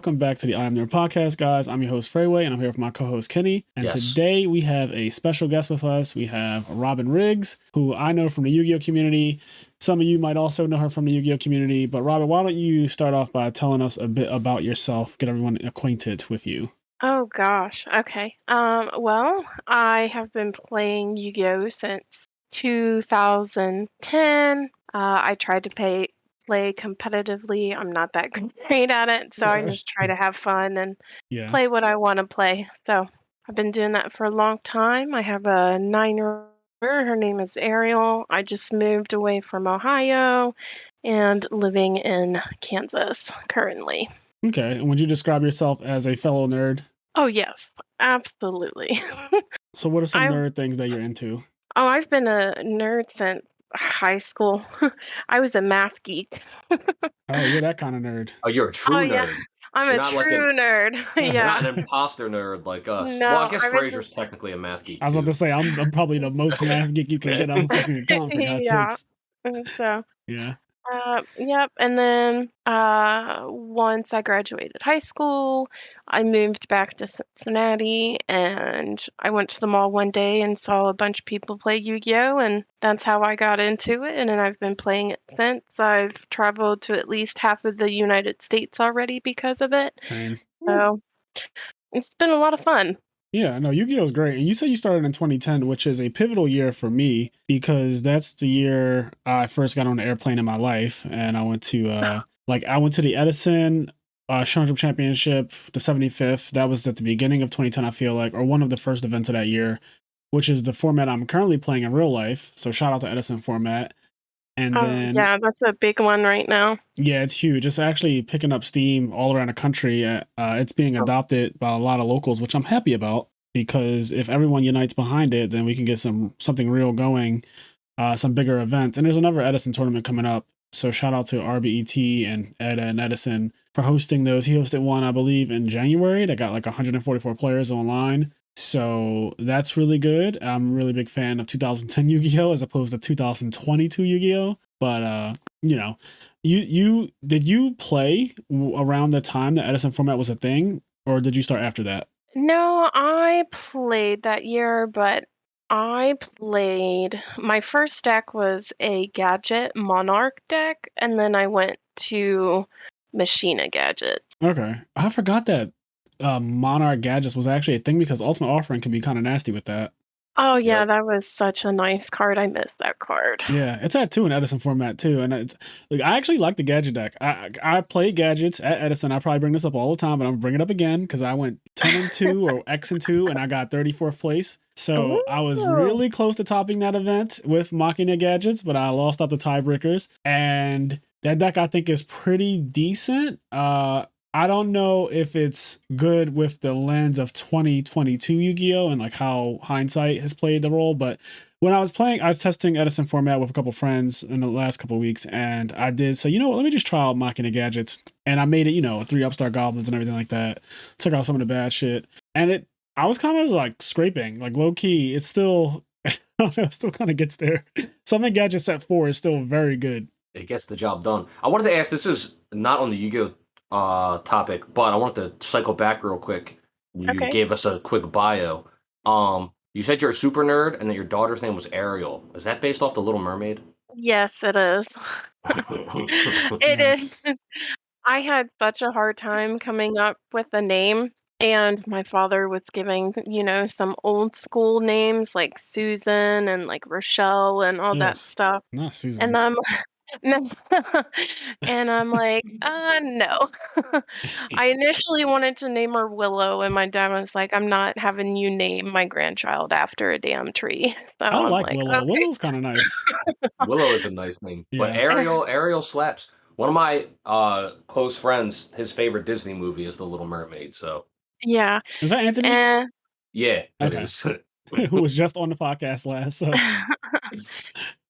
welcome back to the IMNerd Podcast, guys. I'm your host, Freeway, and I'm here with my co-host, Kenny. And today we have a special guest with us. We have Robin Riggs, who I know from the Yu-Gi-Oh community. Some of you might also know her from the Yu-Gi-Oh community. But Robin, why don't you start off by telling us a bit about yourself, get everyone acquainted with you. Oh gosh. Okay. Well, I have been playing Yu-Gi-Oh since 2010. I tried to play competitively. I'm not that great at it, so I just try to have fun and play what I want to play. So I've been doing that for a long time. I have a 9-year-old. Her name is Ariel. I just moved away from Ohio and living in Kansas currently. Okay. And would you describe yourself as a fellow nerd? Oh, yes. Absolutely. So what are some nerd things that you're into? Oh, I've been a nerd since high school. I was a math geek. Oh, you're that kind of nerd. Oh, you're a true nerd. Yeah. I'm a true nerd. Yeah. Not an imposter nerd like us. No, well, I guess Fraser's technically a math geek. I was about to say, I'm probably the most math geek you can get on fucking account, for God's sakes. So, yeah. Yep. And then once I graduated high school, I moved back to Cincinnati, and I went to the mall one day and saw a bunch of people play Yu-Gi-Oh, and that's how I got into it. And then I've been playing it since. I've traveled to at least half of the United States already because of it. Same. So it's been a lot of fun. Yeah, no, Yu-Gi-Oh is great. And you said you started in 2010, which is a pivotal year for me because that's the year I first got on an airplane in my life. And I went to the Edison Untitled Championship, the 75th. That was at the beginning of 2010, I feel like, or one of the first events of that year, which is the format I'm currently playing in real life. So shout out to Edison format. And then, yeah, that's a big one right now. Yeah, it's huge. It's actually picking up steam all around the country. It's being adopted by a lot of locals, which I'm happy about, because if everyone unites behind it, then we can get something real going, some bigger events. And there's another Edison tournament coming up. So shout out to RBET and Ed and Edison for hosting those. He hosted one, I believe, in January that got like 144 players online. So that's really good. I'm a really big fan of 2010 Yu-Gi-Oh as opposed to 2022 Yu-Gi-Oh. But you did you play around the time the Edison format was a thing, or did you start after that? No, I played that year, but my first deck was a Gadget Monarch deck, and then I went to Machina Gadgets. Okay, I forgot that Monarch Gadgets was actually a thing because Ultimate Offering can be kind of nasty with that. Oh yeah, that was such a nice card. I missed that card. Yeah, it's at 2 in Edison format too, and it's like I actually like the Gadget deck. I play Gadgets at Edison. I probably bring this up all the time, but I'm gonna bring it up again because I went 10-2 or X-2, and I got 34th place. So I was really close to topping that event with Machina Gadgets, but I lost out the tiebreakers. And that deck I think is pretty decent. I don't know if it's good with the lens of 2022 Yu-Gi-Oh! And like how hindsight has played the role. But when I was playing, I was testing Edison format with a couple friends in the last couple of weeks. And I did say, you know what, let me just try out Machina Gadgets. And I made it, 3 Upstart Goblins and everything like that. Took out some of the bad shit. And I was kind of like scraping, like low key. It's still, it still kind of gets there. Something Gadget set 4 is still very good. It gets the job done. I wanted to ask, this is not on the Yu-Gi-Oh! Topic, but I wanted to cycle back real quick. You gave us a quick bio. You said you're a super nerd and that your daughter's name was Ariel. Is that based off the Little Mermaid? Yes, it is. It is. I had such a hard time coming up with a name, and my father was giving, some old school names like Susan and like Rochelle and all that stuff. Not Susan. And and I'm like, no. I initially wanted to name her Willow, and my dad was like, I'm not having you name my grandchild after a damn tree. So I like Willow. Okay. Willow's kind of nice. Willow is a nice name. Yeah. But Ariel slaps. One of my close friends, his favorite Disney movie is The Little Mermaid. So yeah. Is that Anthony? Yeah. Okay. Who was just on the podcast last. So.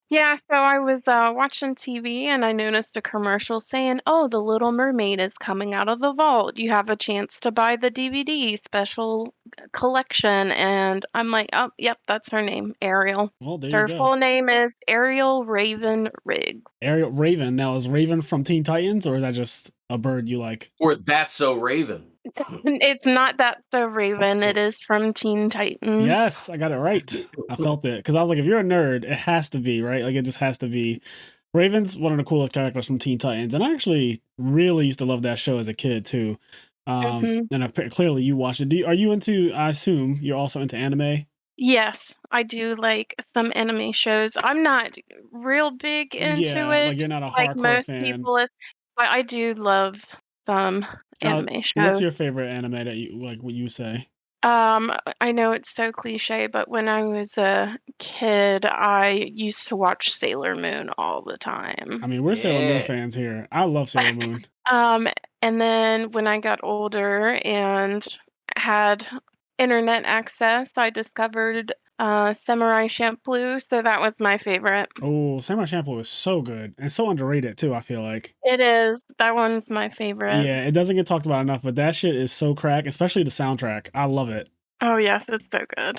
Yeah, so I was watching TV and I noticed a commercial saying, "Oh, the Little Mermaid is coming out of the vault. You have a chance to buy the DVD special collection." And I'm like, "Oh, yep, that's her name, Ariel." Well, there you Her go. full name is Ariel Raven Riggs. Ariel Raven. Now, is Raven from Teen Titans, or is that just a bird you like? Or That's So Raven. It's not That's So Raven. It is from Teen Titans. Yes, I got it right. I felt it. Because I was like, if you're a nerd, it has to be, right? Like, it just has to be. Raven's one of the coolest characters from Teen Titans. And I actually really used to love that show as a kid, too. And clearly you watched it. Are you into, I assume, you're also into anime? Yes, I do like some anime shows. I'm not real big into it. Like you're not a like hardcore most fan. people, but I do love some anime shows. What's your favorite anime that you like? What you say? I know it's so cliche, but when I was a kid, I used to watch Sailor Moon all the time. I mean, we're Sailor Moon fans here. I love Sailor Moon. And then when I got older and had internet access, I discovered Samurai Champloo, so that was my favorite. Oh, Samurai Champloo is so good and so underrated too, I feel like. It is. That one's my favorite. Yeah, it doesn't get talked about enough, but that shit is so crack, especially the soundtrack. I love it. Oh, yes, it's so good.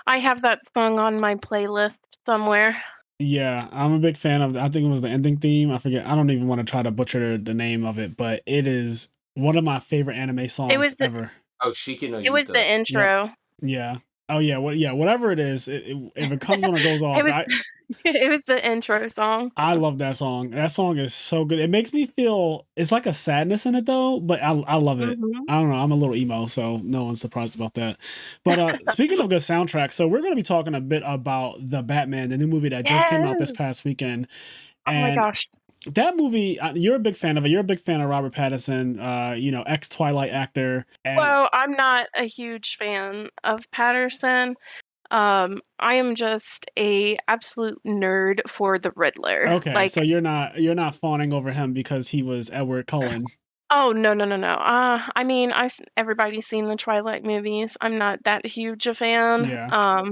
I have that song on my playlist somewhere. Yeah, I'm a big fan of, I think it was the ending theme. I forget. I don't even want to try to butcher the name of it, but it is one of my favorite anime songs ever. Oh, Shiki no Yuta. It was the intro. Yeah. Oh, yeah. Whatever it is, if it comes on or goes off. It was the intro song. I love that song. That song is so good. It makes me feel, it's like a sadness in it though, but I love it. I don't know. I'm a little emo, so no one's surprised about that. But speaking of good soundtrack, so we're going to be talking a bit about The Batman, the new movie that just came out this past weekend. And oh my gosh. That movie, you're a big fan of it. You're a big fan of Robert Pattinson, ex-Twilight actor. Well, I'm not a huge fan of Patterson. I am just a absolute nerd for the Riddler. Okay, so you're not fawning over him because he was Edward Cullen. Oh no. I mean, everybody's seen the Twilight movies. I'm not that huge a fan. Yeah.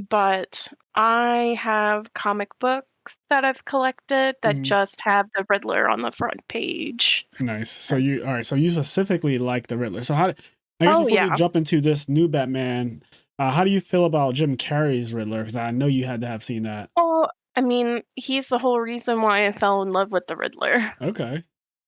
But I have comic books that I've collected that just have the Riddler on the front page. Nice. So you specifically like the Riddler. So I guess before we jump into this new Batman, how do you feel about Jim Carrey's Riddler? Because I know you had to have seen that. Well, I mean, he's the whole reason why I fell in love with the Riddler. Okay.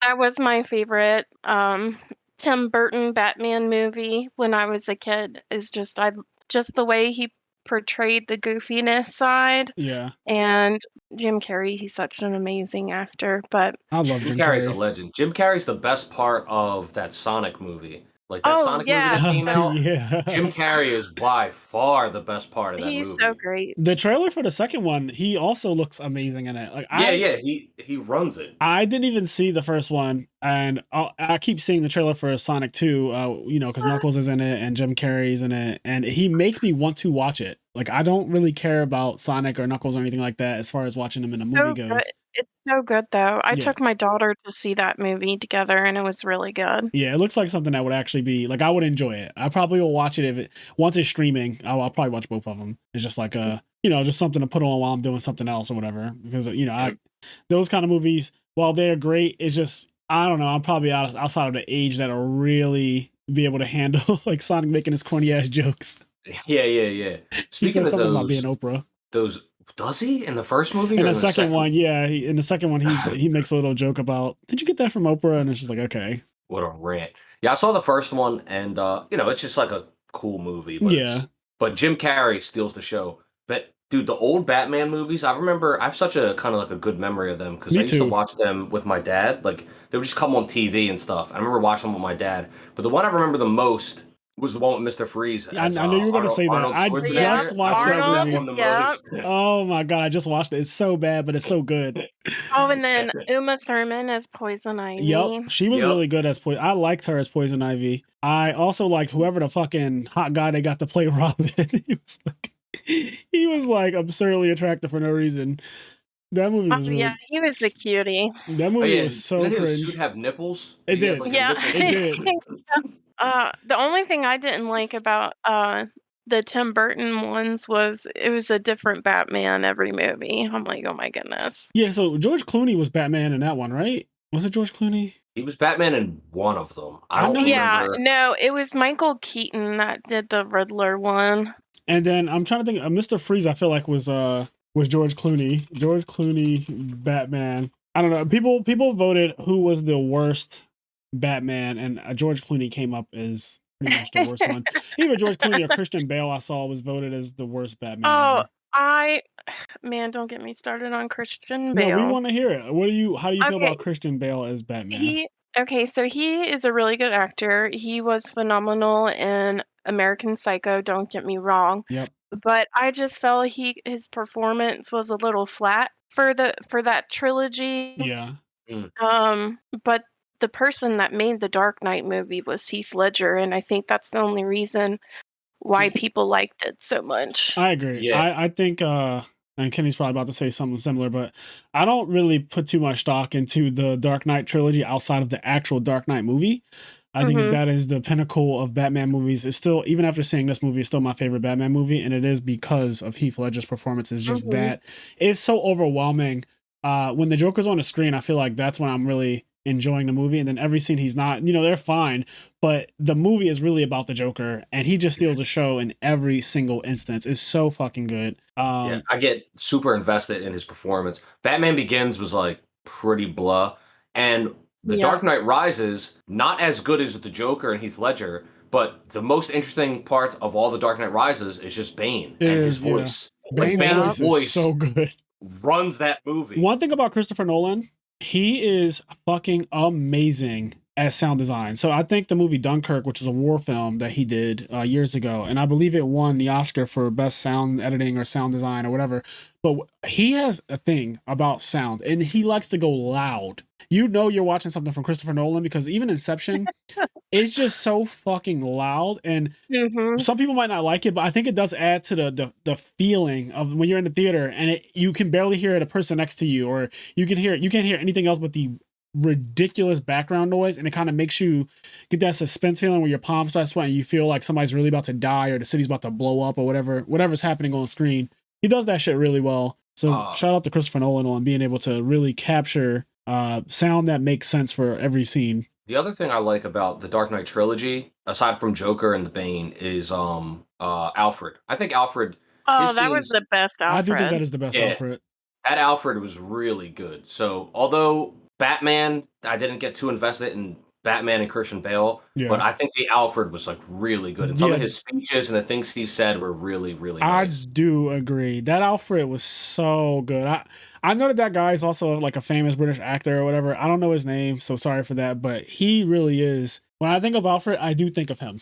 That was my favorite Tim Burton Batman movie when I was a kid. Is just the way he portrayed the goofiness side. Yeah. And Jim Carrey, he's such an amazing actor. But I love Jim Carrey's a legend. Jim Carrey's the best part of that Sonic movie. Like that Sonic movie that came out. Yeah. Jim Carrey is by far the best part of that movie. He's so great. The trailer for the second one, he also looks amazing in it. Like he runs it. I didn't even see the first one, and I keep seeing the trailer for Sonic 2, because Knuckles is in it and Jim Carrey's in it, and he makes me want to watch it. Like, I don't really care about Sonic or Knuckles or anything like that as far as watching them in a movie goes. It's so good, though. I took my daughter to see that movie together, and it was really good. Yeah, it looks like something that would actually be, like, I would enjoy it. I probably will watch it once it's streaming, I'll probably watch both of them. It's just like, just something to put on while I'm doing something else or whatever. Because, those kind of movies, while they're great, it's just, I don't know, I'm probably outside of the age that'll really be able to handle, like, Sonic making his corny-ass jokes. Yeah. Speaking of something about being Oprah. Does he in the first movie? In the second one, yeah. In the second one, he makes a little joke about, did you get that from Oprah? And it's just like, okay. What a rant. Yeah, I saw the first one, and it's just like a cool movie. But Jim Carrey steals the show. But dude, the old Batman movies, I have such a kind of like a good memory of them because I used to watch them with my dad. Like they would just come on TV and stuff. I remember watching them with my dad. But the one I remember the most was the one with Mr. Freeze. I knew you were going to say that. I just watched that movie. Oh my God, I just watched it. It's so bad, but it's so good. Oh, and then Uma Thurman as Poison Ivy. Yep, she was really good as Poison. I liked her as Poison Ivy. I also liked whoever the fucking hot guy they got to play Robin. he was like absurdly attractive for no reason. That movie was he was a cutie. That movie was so cringe. Did his suit have nipples? It did. It did. The only thing I didn't like about the Tim Burton ones it was a different Batman every movie. I'm like, oh my goodness. Yeah, so George Clooney was Batman in that one, right? Was it George Clooney? He was Batman in one of them. I don't remember. Yeah, remember. no, it was Michael Keaton that did the Riddler one. And then I'm trying to think. Mr. Freeze, I feel like was George Clooney. George Clooney, Batman. I don't know. People voted who was the worst Batman, and George Clooney came up as pretty much the worst one. Either George Clooney or Christian Bale, I saw, was voted as the worst Batman. Oh, man, don't get me started on Christian Bale. No, we want to hear it. How do you feel about Christian Bale as Batman? So he is a really good actor. He was phenomenal in American Psycho, don't get me wrong. Yep. But I just felt his performance was a little flat for that trilogy. Yeah. But the person that made the Dark Knight movie was Heath Ledger, and I think that's the only reason why people liked it so much. I agree. Yeah. I think and Kenny's probably about to say something similar, but I don't really put too much stock into the Dark Knight trilogy outside of the actual Dark Knight movie. I think that is the pinnacle of Batman movies. It's still, even after seeing this movie, it's still my favorite Batman movie, and it is because of Heath Ledger's performance. It's just that it's so overwhelming. When the Joker's on the screen, I feel like that's when I'm really enjoying the movie, and then every scene he's not, they're fine, but the movie is really about the Joker, and he just steals the show in every single instance. It's so fucking good. I get super invested in his performance. Batman Begins was like pretty blah, and The Dark Knight Rises, not as good as the Joker and Heath Ledger, but the most interesting part of all The Dark Knight Rises is just Bane and his voice. Bane's voice is so good. Runs that movie. One thing about Christopher Nolan, he is fucking amazing at sound design. So I think the movie Dunkirk, which is a war film that he did years ago, and I believe it won the Oscar for best sound editing or sound design or whatever. But he has a thing about sound, and he likes to go loud. You're watching something from Christopher Nolan because even Inception, it's just so fucking loud. And some people might not like it, but I think it does add to the feeling of when you're in the theater and you can barely hear the person next to you, or you can't hear anything else but the ridiculous background noise, and it kind of makes you get that suspense feeling where your palms start sweating. You feel like somebody's really about to die or the city's about to blow up or whatever's happening on screen. He does that shit really well. So shout out to Christopher Nolan on being able to really capture sound that makes sense for every scene. The other thing I like about the Dark Knight trilogy, aside from Joker and the Bane, is Alfred. I think Alfred. That was the best Alfred. I do think that is the best Alfred. That Alfred was really good. So although Batman, I didn't get too invested in Batman and Christian Bale, but I think the Alfred was like really good. And some of his speeches and the things he said were really, really nice. I do agree. That Alfred was so good. I know that guy is also like a famous British actor or whatever. I don't know his name, so sorry for that. But he really is. When I think of Alfred, I do think of him.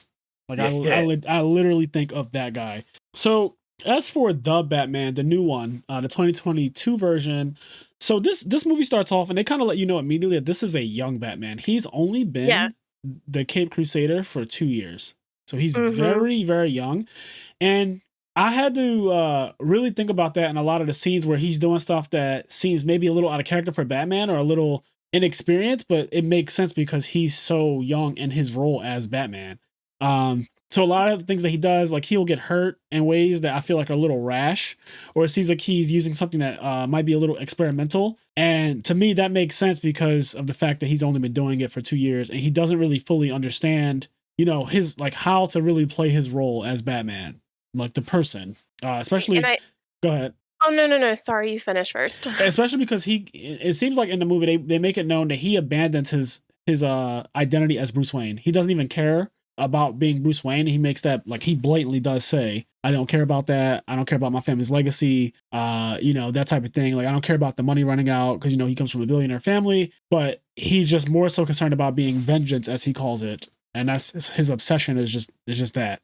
Like I literally think of that guy. So as for the Batman, the new one, the 2022 version. So this movie starts off and they kind of let you know immediately that this is a young Batman. He's only been the Caped Crusader for 2 years. So he's very, very young. And I had to really think about that in a lot of the scenes where he's doing stuff that seems maybe a little out of character for Batman or a little inexperienced, but it makes sense because he's so young in his role as Batman. So a lot of the things that he does, like he'll get hurt in ways that I feel like are a little rash, or it seems like he's using something that might be a little experimental. And to me, that makes sense because of the fact that he's only been doing it for 2 years and he doesn't really fully understand, his like how to really play his role as Batman, like the person, especially. Go ahead. Oh, no. Sorry, you finish first. Especially because it seems like in the movie, they make it known that he abandons his identity as Bruce Wayne. He doesn't even care about being Bruce Wayne. He makes that, like, he blatantly does say, I don't care about that. I don't care about my family's legacy. That type of thing. Like, I don't care about the money running out because, he comes from a billionaire family, but he's just more so concerned about being vengeance, as he calls it. And that's his obsession is just that.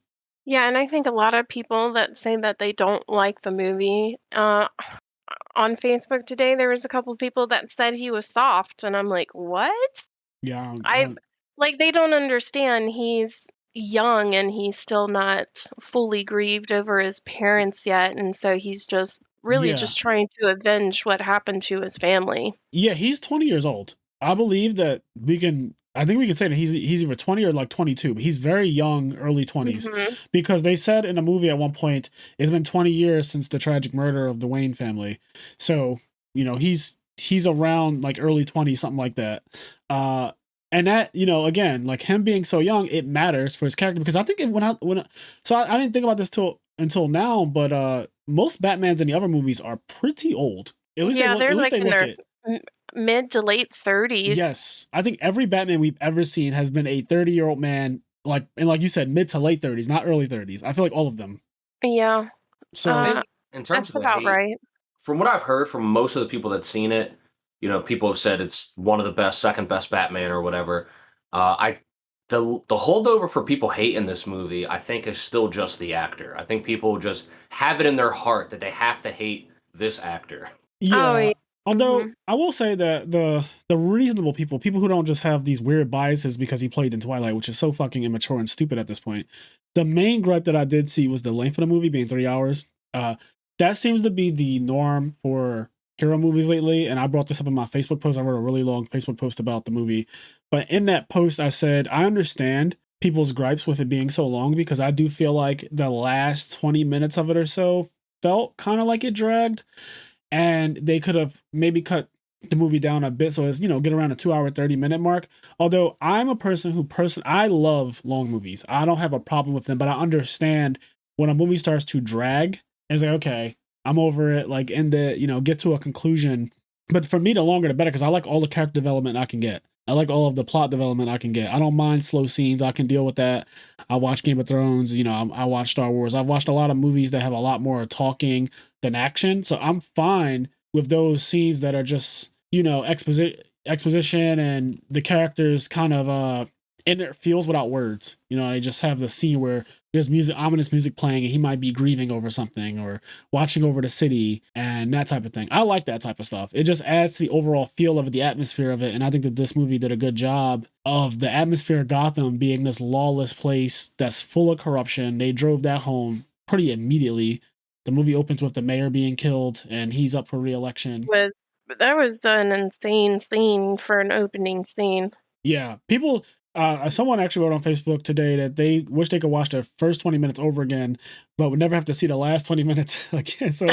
Yeah. And I think a lot of people that say that they don't like the movie, on Facebook today, there was a couple of people that said he was soft. And I'm like, what? Yeah. Like, they don't understand he's young and he's still not fully grieved over his parents yet. And so he's just really just trying to avenge what happened to his family. Yeah, he's 20 years old. I believe that we can I think we could say that he's either 20 or like 22, but he's very young, early 20s, because they said in a movie at one point, it's been 20 years since the tragic murder of the Wayne family. So, you know, he's around like early 20s, something like that. And that, you know, again, like him being so young, it matters for his character, because I think I didn't think about this until now, but most Batmans in the other movies are pretty old. At least they're like in their mid to late 30s. Yes, I think every Batman we've ever seen has been a 30-year-old man, like you said, mid to late 30s, not early 30s. I feel like all of them. Yeah. So I think in terms of the hate, right. From what I've heard from most of the people that's seen it, you know, people have said it's one of the best, second best Batman or whatever. The holdover for people hating this movie, I think, is still just the actor. I think people just have it in their heart that they have to hate this actor. Yeah. Yeah. Although I will say that the reasonable people who don't just have these weird biases because he played in Twilight, which is so fucking immature and stupid at this point. The main gripe that I did see was the length of the movie being 3 hours. That seems to be the norm for hero movies lately. And I brought this up in my Facebook post. I wrote a really long Facebook post about the movie. But in that post, I said, I understand people's gripes with it being so long, because I do feel like the last 20 minutes of it or so felt kind of like it dragged. And they could have maybe cut the movie down a bit so as, you know, get around a 2 hour, 30-minute mark. Although I'm a person I love long movies. I don't have a problem with them, but I understand when a movie starts to drag, it's like, okay, I'm over it, like end it, you know, get to a conclusion. But for me, the longer the better, because I like all the character development I can get. I like all of the plot development I can get. I don't mind slow scenes. I can deal with that. I watch Game of Thrones, you know, I watch Star Wars. I've watched a lot of movies that have a lot more talking than action. So I'm fine with those scenes that are just, you know, exposition and the characters kind of and it feels without words. You know, they just have the scene where there's ominous music playing, and he might be grieving over something or watching over the city and that type of thing. I like that type of stuff. It just adds to the overall feel of it, the atmosphere of it. And I think that this movie did a good job of the atmosphere of Gotham being this lawless place that's full of corruption. They drove that home pretty immediately. The movie opens with the mayor being killed, and he's up for re-election. That was an insane scene for an opening scene. Yeah, people. Someone actually wrote on Facebook today that they wish they could watch the first 20 minutes over again, but would never have to see the last 20 minutes again. So,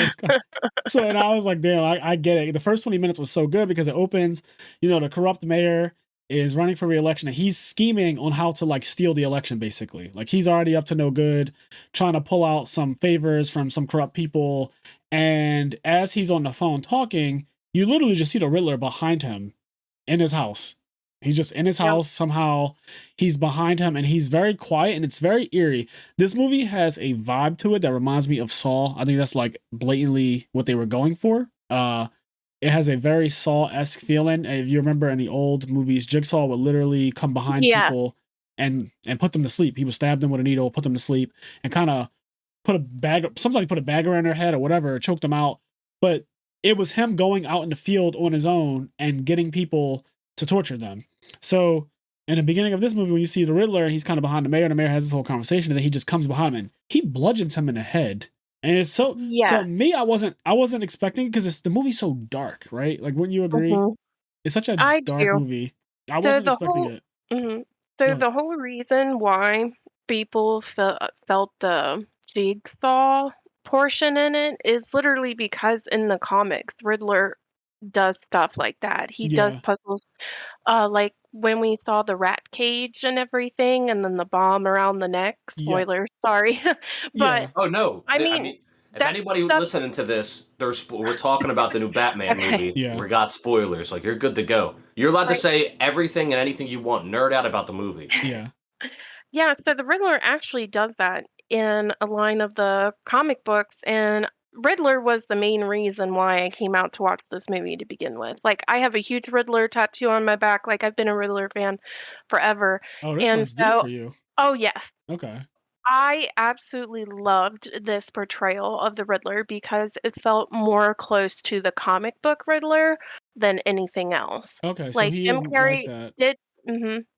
and I was like, damn, I get it. The first 20 minutes was so good because it opens, you know, the corrupt mayor is running for re-election, and he's scheming on how to like steal the election, basically. Like he's already up to no good, trying to pull out some favors from some corrupt people. And as he's on the phone talking, you literally just see the Riddler behind him in his house. He's just in his house. Somehow he's behind him, and he's very quiet, and it's very eerie. This movie has a vibe to it that reminds me of Saw. I think that's like blatantly what they were going for. It has a very Saw-esque feeling. If you remember in the old movies, Jigsaw would literally come behind people and put them to sleep. He would stab them with a needle, put them to sleep, and kind of sometimes put a bag around their head or whatever, choke them out. But it was him going out in the field on his own and getting people to torture them. So in the beginning of this movie, when you see the Riddler, he's kind of behind the mayor, and the mayor has this whole conversation, and then he just comes behind him and he bludgeons him in the head. And it's so to me, I wasn't expecting, because the movie's so dark, right? Like, wouldn't you agree? It's such a dark movie. I wasn't expecting it. So the whole reason why people felt the Jigsaw portion in it is literally because in the comics, Riddler does stuff like that. He does puzzles, like when we saw the rat cage and everything, and then the bomb around the neck. Spoilers, sorry. But oh no, I mean if anybody listening to this, we're talking about the new Batman movie. We got spoilers. Like, you're good to go. You're allowed to say everything and anything you want. Nerd out about the movie. Yeah. So the Riddler actually does that in a line of the comic books, and Riddler was the main reason why I came out to watch this movie to begin with. Like, I have a huge Riddler tattoo on my back. Like, I've been a Riddler fan forever. Oh, this one's deep for you. Oh, yes. Okay. I absolutely loved this portrayal of the Riddler because it felt more close to the comic book Riddler than anything else. Okay, so he Jim Carrey like that.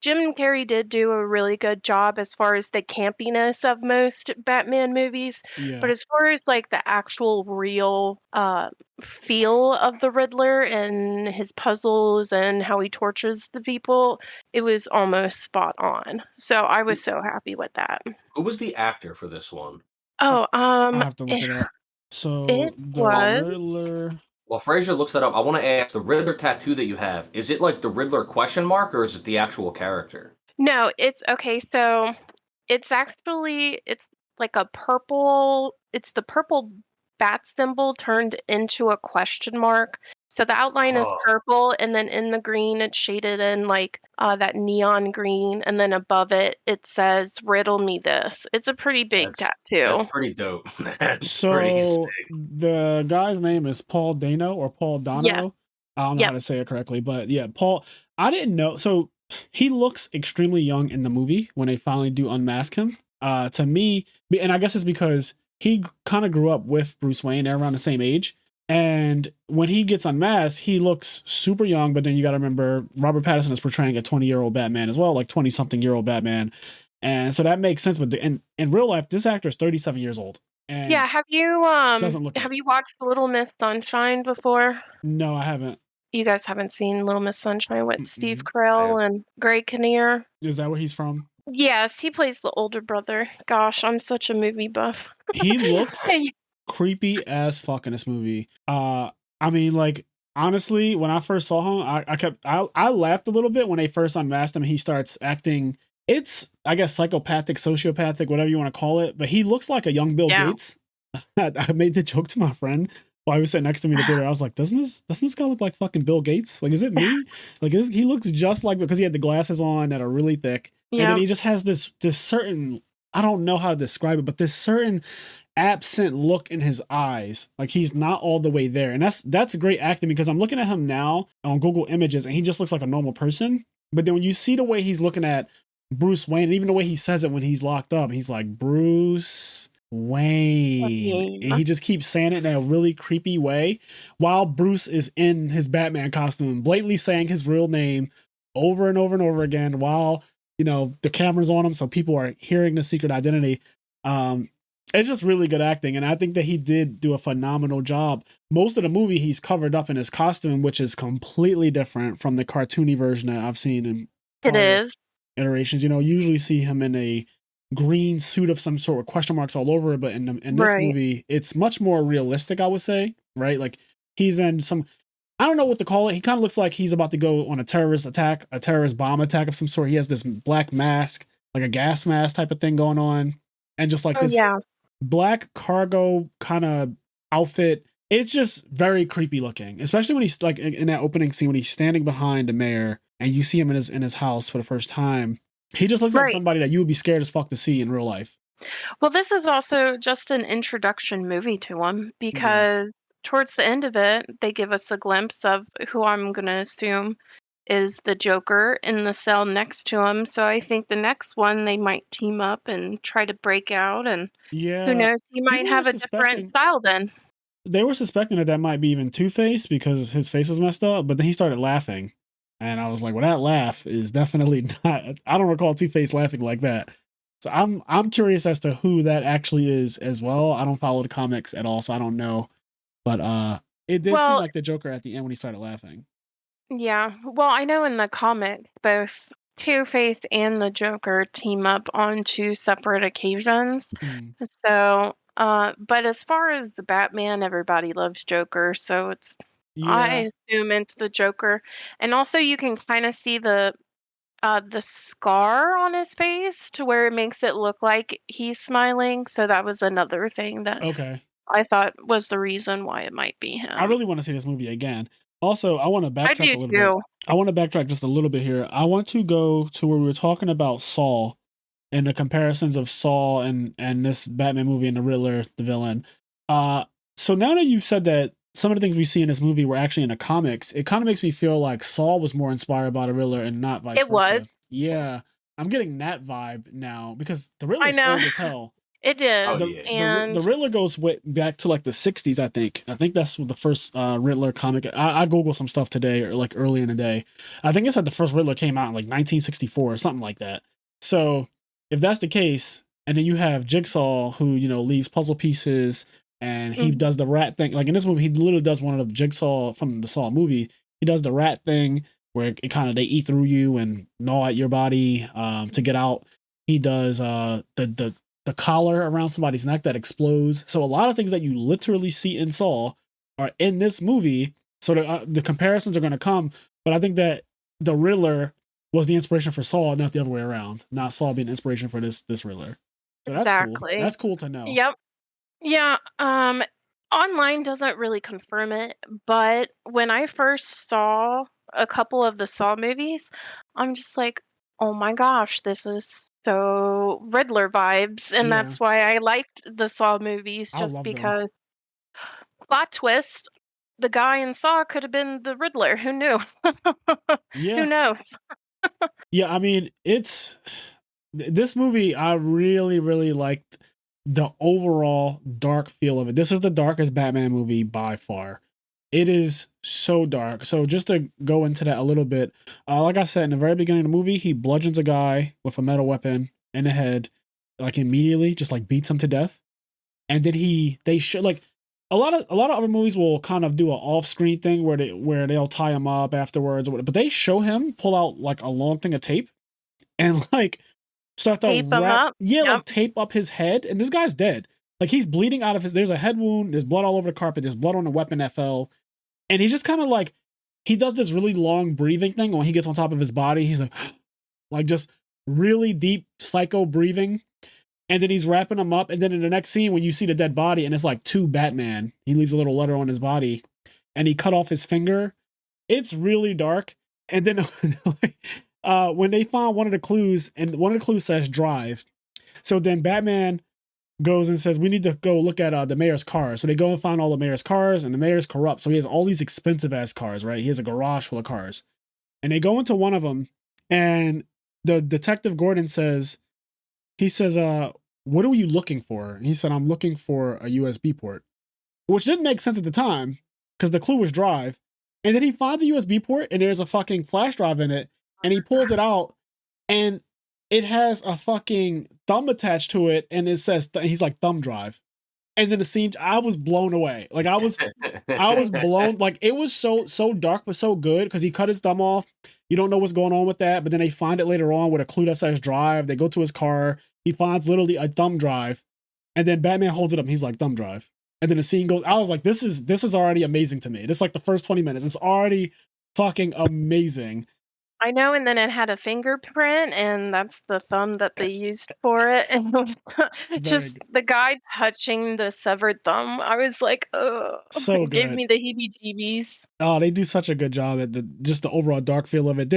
Jim Carrey did do a really good job as far as the campiness of most Batman movies, but as far as like the actual real feel of the Riddler and his puzzles and how he tortures the people, it was almost spot on. So I was so happy with that. Who was the actor for this one? Oh, I have to look it up. So the Riddler. While Fraser looks that up, I want to ask, the Riddler tattoo that you have, is it like the Riddler question mark, or is it the actual character? No, it's okay. So it's like a purple. It's the purple bat symbol turned into a question mark. So the outline is purple, and then in the green, it's shaded in like that neon green, and then above it, it says "Riddle me this." It's a pretty big tattoo. That's pretty dope. So the guy's name is Paul Dano or Paul Dano. Yeah. I don't know how to say it correctly, but yeah, Paul. I didn't know. So he looks extremely young in the movie when they finally do unmask him. To me, and I guess it's because he kind of grew up with Bruce Wayne. They're around the same age. And when he gets unmasked, he looks super young. But then you got to remember, Robert Pattinson is portraying a 20-year-old Batman as well, like 20-something-year-old Batman. And so that makes sense. But in real life, this actor is 37 years old. And yeah, have you watched Little Miss Sunshine before? No, I haven't. You guys haven't seen Little Miss Sunshine with Steve Carell and Greg Kinnear? Is that where he's from? Yes, he plays the older brother. Gosh, I'm such a movie buff. He looks creepy as fuck in this movie. I mean, like, honestly, when I first saw him, I laughed a little bit when they first unmasked him and he starts acting. It's, I guess, psychopathic, sociopathic, whatever you want to call it. But he looks like a young Bill Gates. I made the joke to my friend while he was sitting next to me in the theater. I was like, doesn't this guy look like fucking Bill Gates? Like, is it me? Like, he looks just like, because he had the glasses on that are really thick. And then he just has this certain, I don't know how to describe it, but this certain absent look in his eyes. Like, he's not all the way there. And that's great acting, because I'm looking at him now on Google Images and he just looks like a normal person. But then when you see the way he's looking at Bruce Wayne, and even the way he says it when he's locked up, he's like, Bruce Wayne. And he just keeps saying it in a really creepy way while Bruce is in his Batman costume, blatantly saying his real name over and over and over again while, you know, the camera's on him, so people are hearing the secret identity. It's just really good acting, and I think that he did do a phenomenal job. Most of the movie, he's covered up in his costume, which is completely different from the cartoony version that I've seen in iterations. You know, usually see him in a green suit of some sort with question marks all over it, but in this movie, it's much more realistic, I would say, right? Like, he's in some, I don't know what to call it. He kind of looks like he's about to go on a terrorist attack, a terrorist bomb attack of some sort. He has this black mask, like a gas mask type of thing going on, and just like this black cargo kind of outfit. It's just very creepy looking, especially when he's like in that opening scene when he's standing behind the mayor and you see him in his house for the first time. He just looks like somebody that you would be scared as fuck to see in real life. Well, this is also just an introduction movie to him, because towards the end of it, they give us a glimpse of who I'm going to assume is the Joker in the cell next to him. So I think the next one, they might team up and try to break out. And who knows, he might have a different style then. They were suspecting that might be even Two-Face because his face was messed up, but then he started laughing. And I was like, well, that laugh is definitely not, I don't recall Two-Face laughing like that. So I'm curious as to who that actually is as well. I don't follow the comics at all, so I don't know. But it did seem like the Joker at the end when he started laughing. Yeah. Well, I know in the comic, both Two-Face and the Joker team up on 2 separate occasions. So, but as far as the Batman, everybody loves Joker, so it's I assume it's the Joker. And also you can kind of see the scar on his face to where it makes it look like he's smiling. So that was another thing that I thought was the reason why it might be him. I really want to see this movie again. Also, I want to backtrack a little bit. I want to backtrack just a little bit here. I want to go to where we were talking about Saw and the comparisons of Saw and this Batman movie and the Riddler, the villain. So now that you've said that some of the things we see in this movie were actually in the comics, it kind of makes me feel like Saw was more inspired by the Riddler and not vice versa. It was. Yeah. I'm getting that vibe now because the Riddler's old as hell. It is. The Riddler goes back to like the 60s, I think. I think that's the first Riddler comic. I Googled some stuff today, or like early in the day. I think it's like the first Riddler came out in like 1964 or something like that. So if that's the case, and then you have Jigsaw who, you know, leaves puzzle pieces and he does the rat thing. Like in this movie, he literally does one of the Jigsaw from the Saw movie. He does the rat thing where it kind of they eat through you and gnaw at your body to get out. He does the collar around somebody's neck that explodes. So a lot of things that you literally see in Saw are in this movie. So the comparisons are going to come, but I think that the Riddler was the inspiration for Saw, not the other way around. Not Saw being inspiration for this Riddler. So that's exactly. cool. That's cool to know. Yep. Yeah. Online doesn't really confirm it, but when I first saw a couple of the Saw movies, I'm just like, oh my gosh, this is so Riddler vibes, and that's why I liked the Saw movies, just because. Plot twist: the guy in Saw could have been the Riddler. Who knew? Who knows? Yeah, I mean, this movie, I really, really liked the overall dark feel of it. This is the darkest Batman movie by far. It is so dark. So just to go into that a little bit, like I said, in the very beginning of the movie, he bludgeons a guy with a metal weapon in the head, like immediately, just like beats him to death. And then they show like a lot of other movies will kind of do an off-screen thing where they'll tie him up afterwards or whatever, but they show him pull out like a long thing of tape and like start to wrap, like tape up his head, and this guy's dead. Like he's bleeding out of there's a head wound, there's blood all over the carpet, there's blood on the weapon that fell, and he's just kind of like, he does this really long breathing thing when he gets on top of his body. He's like just really deep psycho breathing. And then he's wrapping him up. And then in the next scene, when you see the dead body, and it's like to Batman, he leaves a little letter on his body and he cut off his finger. It's really dark. And then when they found one of the clues, and one of the clues says drive. So then Batman goes and says, we need to go look at the mayor's cars. So they go and find all the mayor's cars, and the mayor's corrupt. So he has all these expensive ass cars, right? He has a garage full of cars. And they go into one of them, and the detective Gordon says, what are you looking for? And he said, I'm looking for a USB port, which didn't make sense at the time because the clue was drive. And then he finds a USB port and there's a fucking flash drive in it, and he pulls it out and it has a fucking thumb attached to it, and it says, he's like, thumb drive. And then the scene, I was blown away. Like I was blown. Like it was so dark, but so good because he cut his thumb off. You don't know what's going on with that, but then they find it later on with a clue that says drive. They go to his car. He finds literally a thumb drive, and then Batman holds it up and he's like, thumb drive. And then the scene goes, I was like, this is already amazing to me. This is like the first 20 minutes. It's already fucking amazing. I know, and then it had a fingerprint, and that's the thumb that they used for it. And just the guy touching the severed thumb, I was like, oh, so it gave me the heebie-jeebies. Oh, they do such a good job at the overall dark feel of it.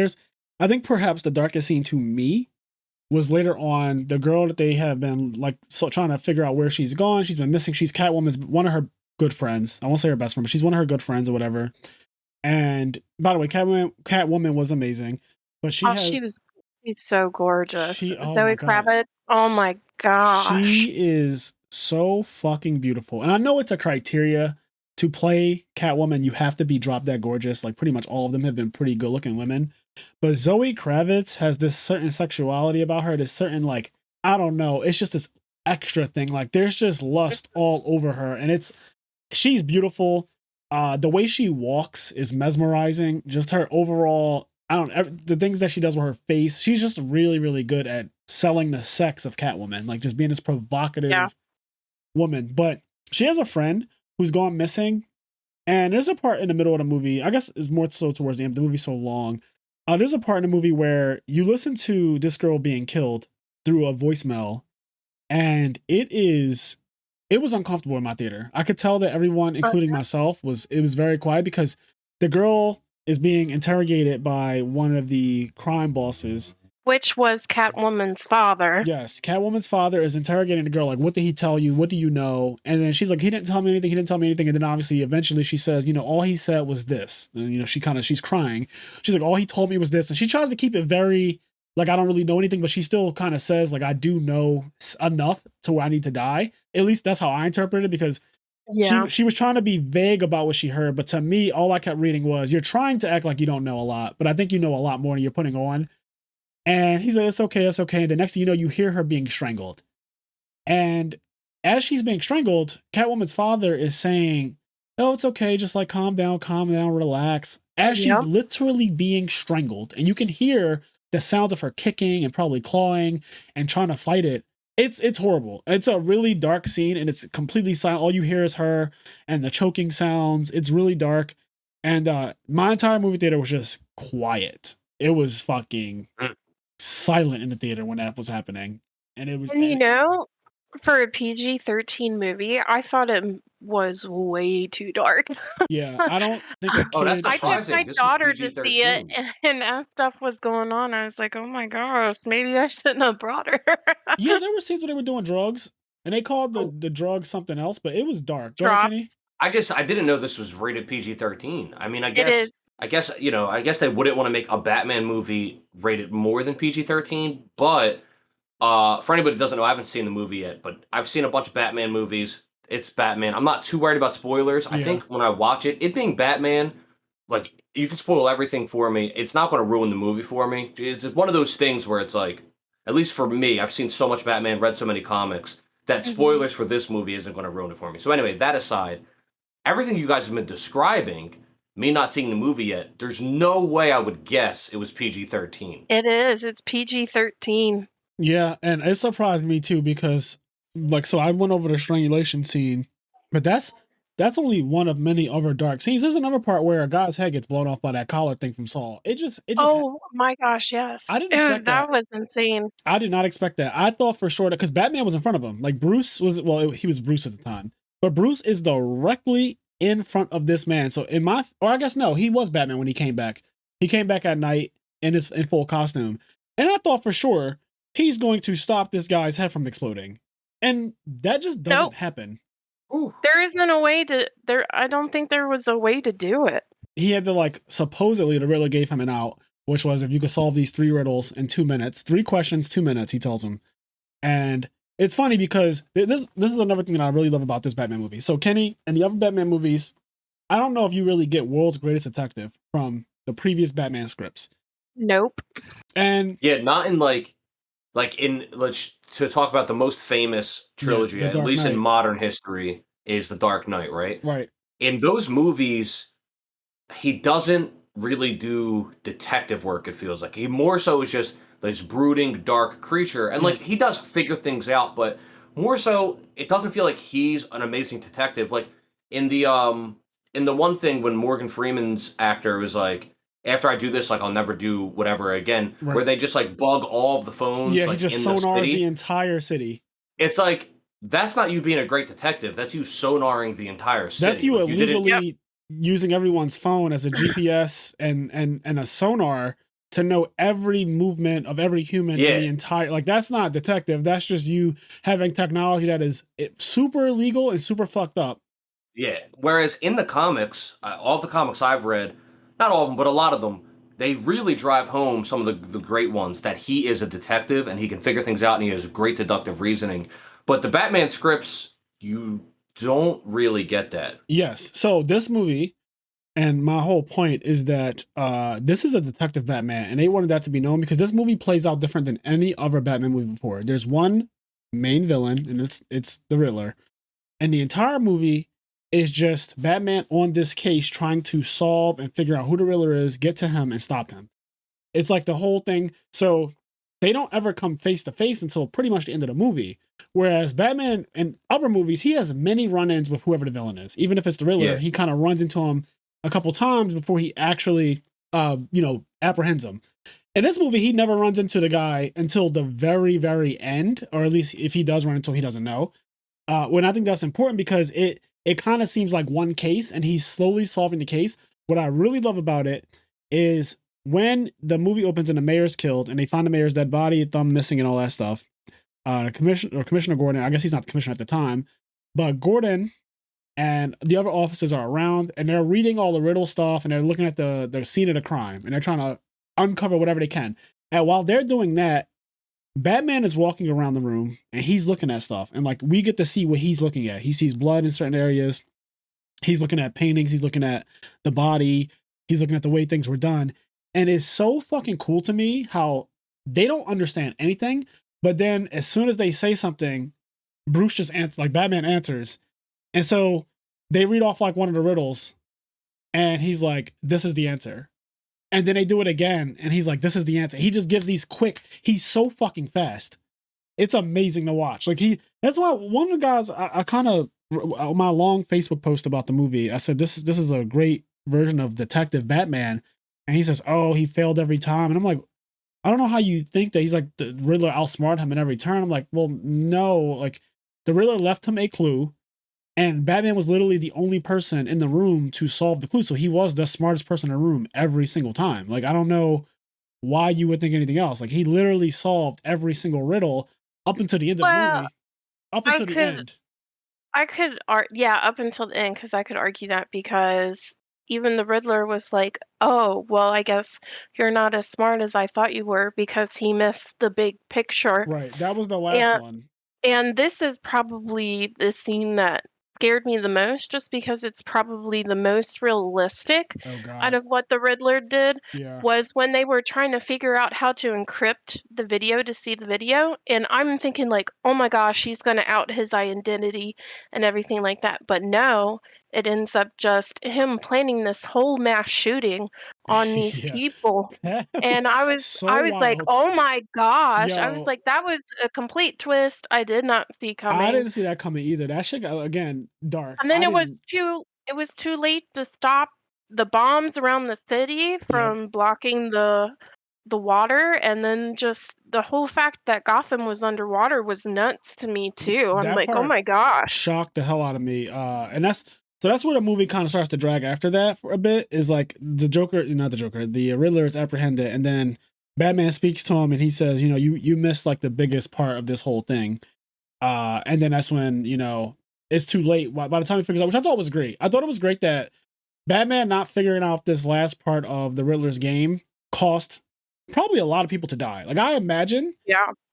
I think perhaps the darkest scene to me was later on, the girl that they have been like trying to figure out where she's gone. She's been missing. She's Catwoman's one of her good friends. I won't say her best friend, but she's one of her good friends or whatever. And by the way, Catwoman was amazing, but she's so gorgeous. Zoe Kravitz. Oh my gosh. She is so fucking beautiful. And I know it's a criteria to play Catwoman. You have to be drop dead gorgeous. Like pretty much all of them have been pretty good looking women. But Zoe Kravitz has this certain sexuality about her. This certain, like, I don't know. It's just this extra thing. Like there's just lust all over her. And she's beautiful. The way she walks is mesmerizing. Just her overall, the things that she does with her face. She's just really, really good at selling the sex of Catwoman. Like just being this provocative woman. But she has a friend who's gone missing. And there's a part in the middle of the movie, I guess it's more so towards the end. The movie's so long. There's a part in the movie where you listen to this girl being killed through a voicemail. And it was uncomfortable in my theater. I could tell that everyone, including myself, it was very quiet because the girl is being interrogated by one of the crime bosses. Which was Catwoman's father. Yes, Catwoman's father is interrogating the girl, like, what did he tell you? What do you know? And then she's like, he didn't tell me anything. And then obviously, eventually she says, all he said was this. And, she's crying. She's like, all he told me was this. And she tries to keep it very, like, I don't really know anything, but she still kind of says, like, I do know enough to where I need to die. At least that's how I interpret it, because she was trying to be vague about what she heard. But to me, all I kept reading was, you're trying to act like you don't know a lot, but I think you know a lot more than you're putting on. And he's like, it's okay. And the next thing you know, you hear her being strangled. And as she's being strangled, Catwoman's father is saying, "Oh, it's okay. Just like calm down, relax." As she's literally being strangled, and you can hear the sounds of her kicking and probably clawing and trying to fight it. It's horrible. It's a really dark scene, and it's completely silent. All you hear is her and the choking sounds. It's really dark. And my entire movie theater was just quiet. It was fucking silent in the theater when that was happening. And it was, and for a PG-13 movie, I thought it was way too dark. Yeah, I don't think a kid... Oh, that's surprising. I took my daughter to see it, and as stuff was going on, I was like, oh my gosh, maybe I shouldn't have brought her. Yeah, there were scenes where they were doing drugs, and they called the drugs something else, but it was dark. Go ahead, Kenny. I didn't know this was rated PG-13. I mean, I guess they wouldn't want to make a Batman movie rated more than PG-13, but for anybody who doesn't know, I haven't seen the movie yet, but I've seen a bunch of Batman movies. It's Batman. I'm not too worried about spoilers. I think when I watch it being Batman, like, you can spoil everything for me. It's not going to ruin the movie for me. It's one of those things where it's like, at least for me, I've seen so much Batman, read so many comics, that spoilers for this movie isn't going to ruin it for me. So anyway, that aside, everything you guys have been describing, me not seeing the movie yet, there's no way I would guess it was PG-13. It is. It's PG-13. Yeah, and it surprised me too because, like, so I went over the strangulation scene, but that's only one of many other dark scenes. There's another part where a guy's head gets blown off by that collar thing from Saw. It just. Oh my gosh! Yes, I didn't expect that. That was insane. I did not expect that. I thought for sure that because Batman was in front of him, like Bruce was. Well, he was Bruce at the time, but Bruce is directly in front of this man. So I guess no, he was Batman when he came back. He came back at night in full costume, and I thought for sure he's going to stop this guy's head from exploding. And that just doesn't happen. Ooh. There isn't a way to I don't think there was a way to do it. He had to, like, supposedly the Riddler gave him an out, which was if you could solve these 3 riddles in 2 minutes, 3 questions, 2 minutes, he tells him. And it's funny because this is another thing that I really love about this Batman movie. So Kenny, and the other Batman movies, I don't know if you really get World's Greatest Detective from the previous Batman scripts. Nope. And yeah, not in to talk about the most famous trilogy, at least in modern history, is The Dark Knight, right? Right. In those movies, he doesn't really do detective work, it feels like. He more so is just this brooding, dark creature. And, like, he does figure things out, but more so, it doesn't feel like he's an amazing detective. Like, in the one thing when Morgan Freeman's actor was like, after I do this, like, I'll never do whatever again, where they just, like, bug all of the phones. Yeah, like, he just sonars the entire city. It's like, that's not you being a great detective. That's you sonaring the entire city. That's you illegally using everyone's phone as a GPS and a sonar to know every movement of every human in the entire... Like, that's not detective. That's just you having technology that is super illegal and super fucked up. Yeah, whereas in the comics, all the comics I've read... Not all of them, but a lot of them, they really drive home some of the great ones, that he is a detective and he can figure things out and he has great deductive reasoning. But the Batman scripts, you don't really get that. Yes. So this movie, and my whole point is that this is a detective Batman, and they wanted that to be known because this movie plays out different than any other Batman movie before. There's one main villain, and it's the Riddler. And the entire movie is just Batman on this case trying to solve and figure out who the Riddler is, get to him, and stop him. It's like the whole thing. So they don't ever come face to face until pretty much the end of the movie. Whereas Batman in other movies, he has many run-ins with whoever the villain is. Even if it's the Riddler, he kind of runs into him a couple times before he actually, apprehends him. In this movie, he never runs into the guy until the very, very end, or at least if he does run into him, he doesn't know. When I think that's important because it kind of seems like one case and he's slowly solving the case. What I really love about it is when the movie opens and the mayor's killed and they find the mayor's dead body, thumb missing and all that stuff. Commissioner Gordon, I guess he's not the commissioner at the time, but Gordon and the other officers are around and they're reading all the riddle stuff and they're looking at the scene of the crime and they're trying to uncover whatever they can. And while they're doing that, Batman is walking around the room and he's looking at stuff. And like, we get to see what he's looking at. He sees blood in certain areas. He's looking at paintings. He's looking at the body. He's looking at the way things were done. And it's so fucking cool to me how they don't understand anything. But then as soon as they say something, Bruce just answers, like Batman answers. And so they read off like one of the riddles and he's like, this is the answer. And then they do it again and he's like, this is the answer. He just gives these quick, he's so fucking fast. It's amazing to watch. Like that's why one of the guys, I kind of, on my long Facebook post about the movie, I said, this is a great version of Detective Batman. And he says, oh, he failed every time. And I'm like, I don't know how you think that. He's like, the Riddler outsmarted him in every turn. I'm like, well, no, like the Riddler left him a clue and Batman was literally the only person in the room to solve the clue. So he was the smartest person in the room every single time. Like, I don't know why you would think anything else. Like, he literally solved every single riddle up until the end of the movie. Up until the end. Up until the end, because I could argue that because even the Riddler was like, oh, well, I guess you're not as smart as I thought you were because he missed the big picture. Right. That was the last one. And this is probably the scene that scared me the most just because it's probably the most realistic out of what the Riddler did was when they were trying to figure out how to encrypt the video to see the video. And I'm thinking like, oh my gosh, he's going to out his identity and everything like that. But no, it ends up just him planning this whole mass shooting on these people. And I was like, oh my gosh. I was like, that was a complete twist I did not see coming. I didn't see that coming either. That shit, again, dark. And then it was too late to stop the bombs around the city from blocking the water, and then just the whole fact that Gotham was underwater was nuts to me too. I'm like, oh my gosh. Shocked the hell out of me. And that's where the movie kind of starts to drag after that for a bit, is like the Riddler is apprehended, and then Batman speaks to him and he says, you know, you missed like the biggest part of this whole thing. And then that's when, you know, it's too late by the time he figures out, which I thought was great. I thought it was great that Batman not figuring out this last part of the Riddler's game cost probably a lot of people to die. Like, I imagine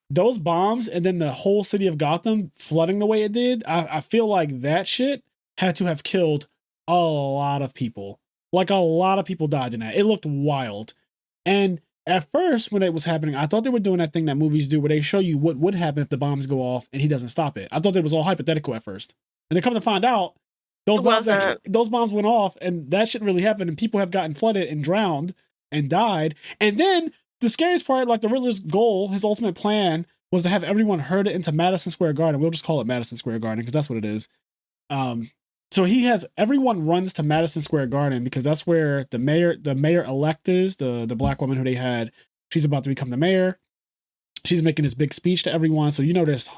those bombs and then the whole city of Gotham flooding the way it did, I feel like that shit had to have killed a lot of people. Like, a lot of people died in that. It looked wild. And at first, when it was happening, I thought they were doing that thing that movies do where they show you what would happen if the bombs go off and he doesn't stop it. I thought it was all hypothetical at first. And then come to find out, those bombs went off and that shit really happened and people have gotten flooded and drowned and died. And then the scariest part, like the Riddler's goal, his ultimate plan was to have everyone herded into Madison Square Garden. We'll just call it Madison Square Garden because that's what it is. So he has everyone runs to Madison Square Garden because that's where the mayor-elect is, the black woman who they had. She's about to become the mayor. She's making this big speech to everyone. So, you know, there's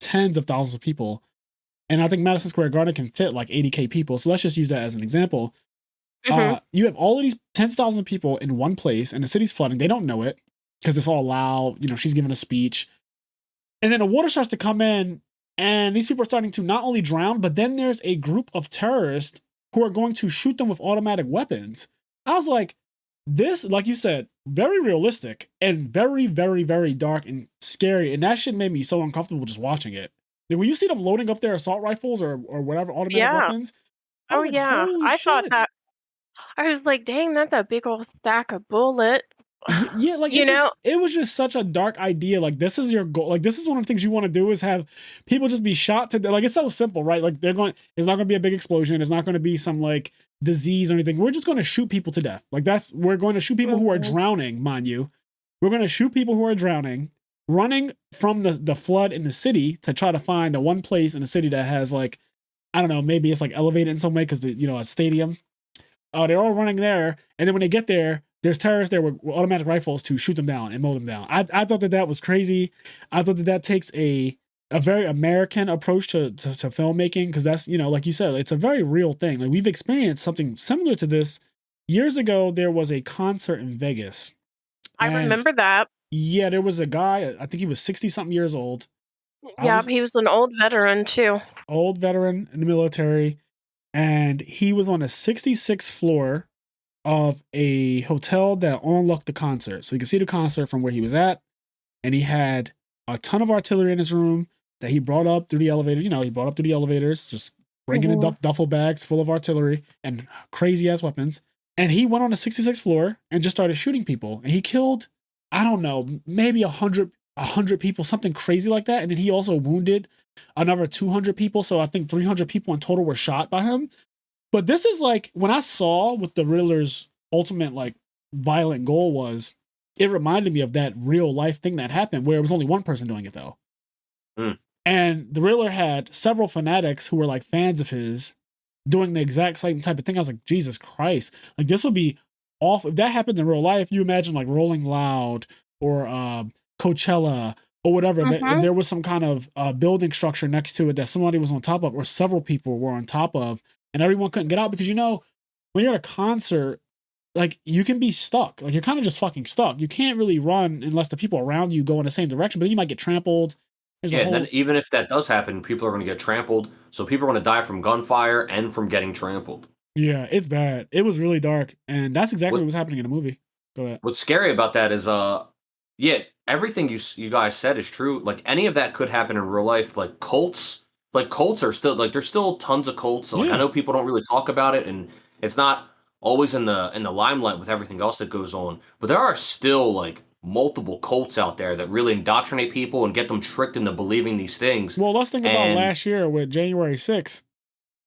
tens of thousands of people. And I think Madison Square Garden can fit like 80K people. So let's just use that as an example. You have all of these tens of thousands of people in one place and the city's flooding. They don't know it because it's all loud. You know, she's giving a speech. And then the water starts to come in. And these people are starting to not only drown, but then there's a group of terrorists who are going to shoot them with automatic weapons. I was like, this, like you said, very realistic and very, very, very dark and scary. And that shit made me so uncomfortable just watching it. When you see them loading up their assault rifles or whatever automatic weapons. I thought that. I was like, dang, that's a big old stack of bullets. Yeah, like it was just such a dark idea. Like, this is your goal. Like, this is one of the things you want to do is have people just be shot to death. Like, it's so simple, right? Like, it's not going to be a big explosion. It's not going to be some like disease or anything. We're just going to shoot people to death. Like, we're going to shoot people who are drowning, mind you. We're going to shoot people who are drowning, running from the flood in the city to try to find the one place in the city that has like, I don't know, maybe it's like elevated in some way because a stadium. They're all running there. And then when they get there, there's terrorists there with automatic rifles to shoot them down and mow them down. I thought that was crazy. I thought that takes a very American approach to filmmaking because that's, like you said, it's a very real thing. Like, we've experienced something similar to this. Years ago, there was a concert in Vegas. I remember that. Yeah, there was a guy, I think he was 60-something years old. Yeah, he was an old veteran too. Old veteran in the military. And he was on the 66th floor of a hotel that overlooked the concert. So you can see the concert from where he was at. And he had a ton of artillery in his room that he brought up through the elevator. He brought up through the elevators, just bringing in duffel bags full of artillery and crazy ass weapons. And he went on the 66th floor and just started shooting people. And he killed, I don't know, maybe 100 100 people, something crazy like that. And then he also wounded another 200 people. So I think 300 people in total were shot by him. But this is like, when I saw what the Riddler's ultimate like violent goal was, it reminded me of that real life thing that happened where it was only one person doing it though. And the Riddler had several fanatics who were like fans of his doing the exact same type of thing. I was like, Jesus Christ. Like this would be awful. If that happened in real life, you imagine like Rolling Loud or Coachella or whatever. If there was some kind of building structure next to it that somebody was on top of, or several people were on top of, and everyone couldn't get out, because, you know, when you're at a concert, like you can be stuck. Like you're kind of just fucking stuck. You can't really run unless the people around you go in the same direction, but then you might get trampled. And then even if that does happen, people are going to get trampled. So people are going to die from gunfire and from getting trampled. Yeah, it's bad. It was really dark, and that's exactly what was happening in the movie. Go ahead. What's scary about that is, everything you guys said is true. Like any of that could happen in real life. Like cults are still like there's still tons of cults. Like I know people don't really talk about it, and it's not always in the limelight with everything else that goes on. But there are still like multiple cults out there that really indoctrinate people and get them tricked into believing these things. Well, let's think about last year with January 6th.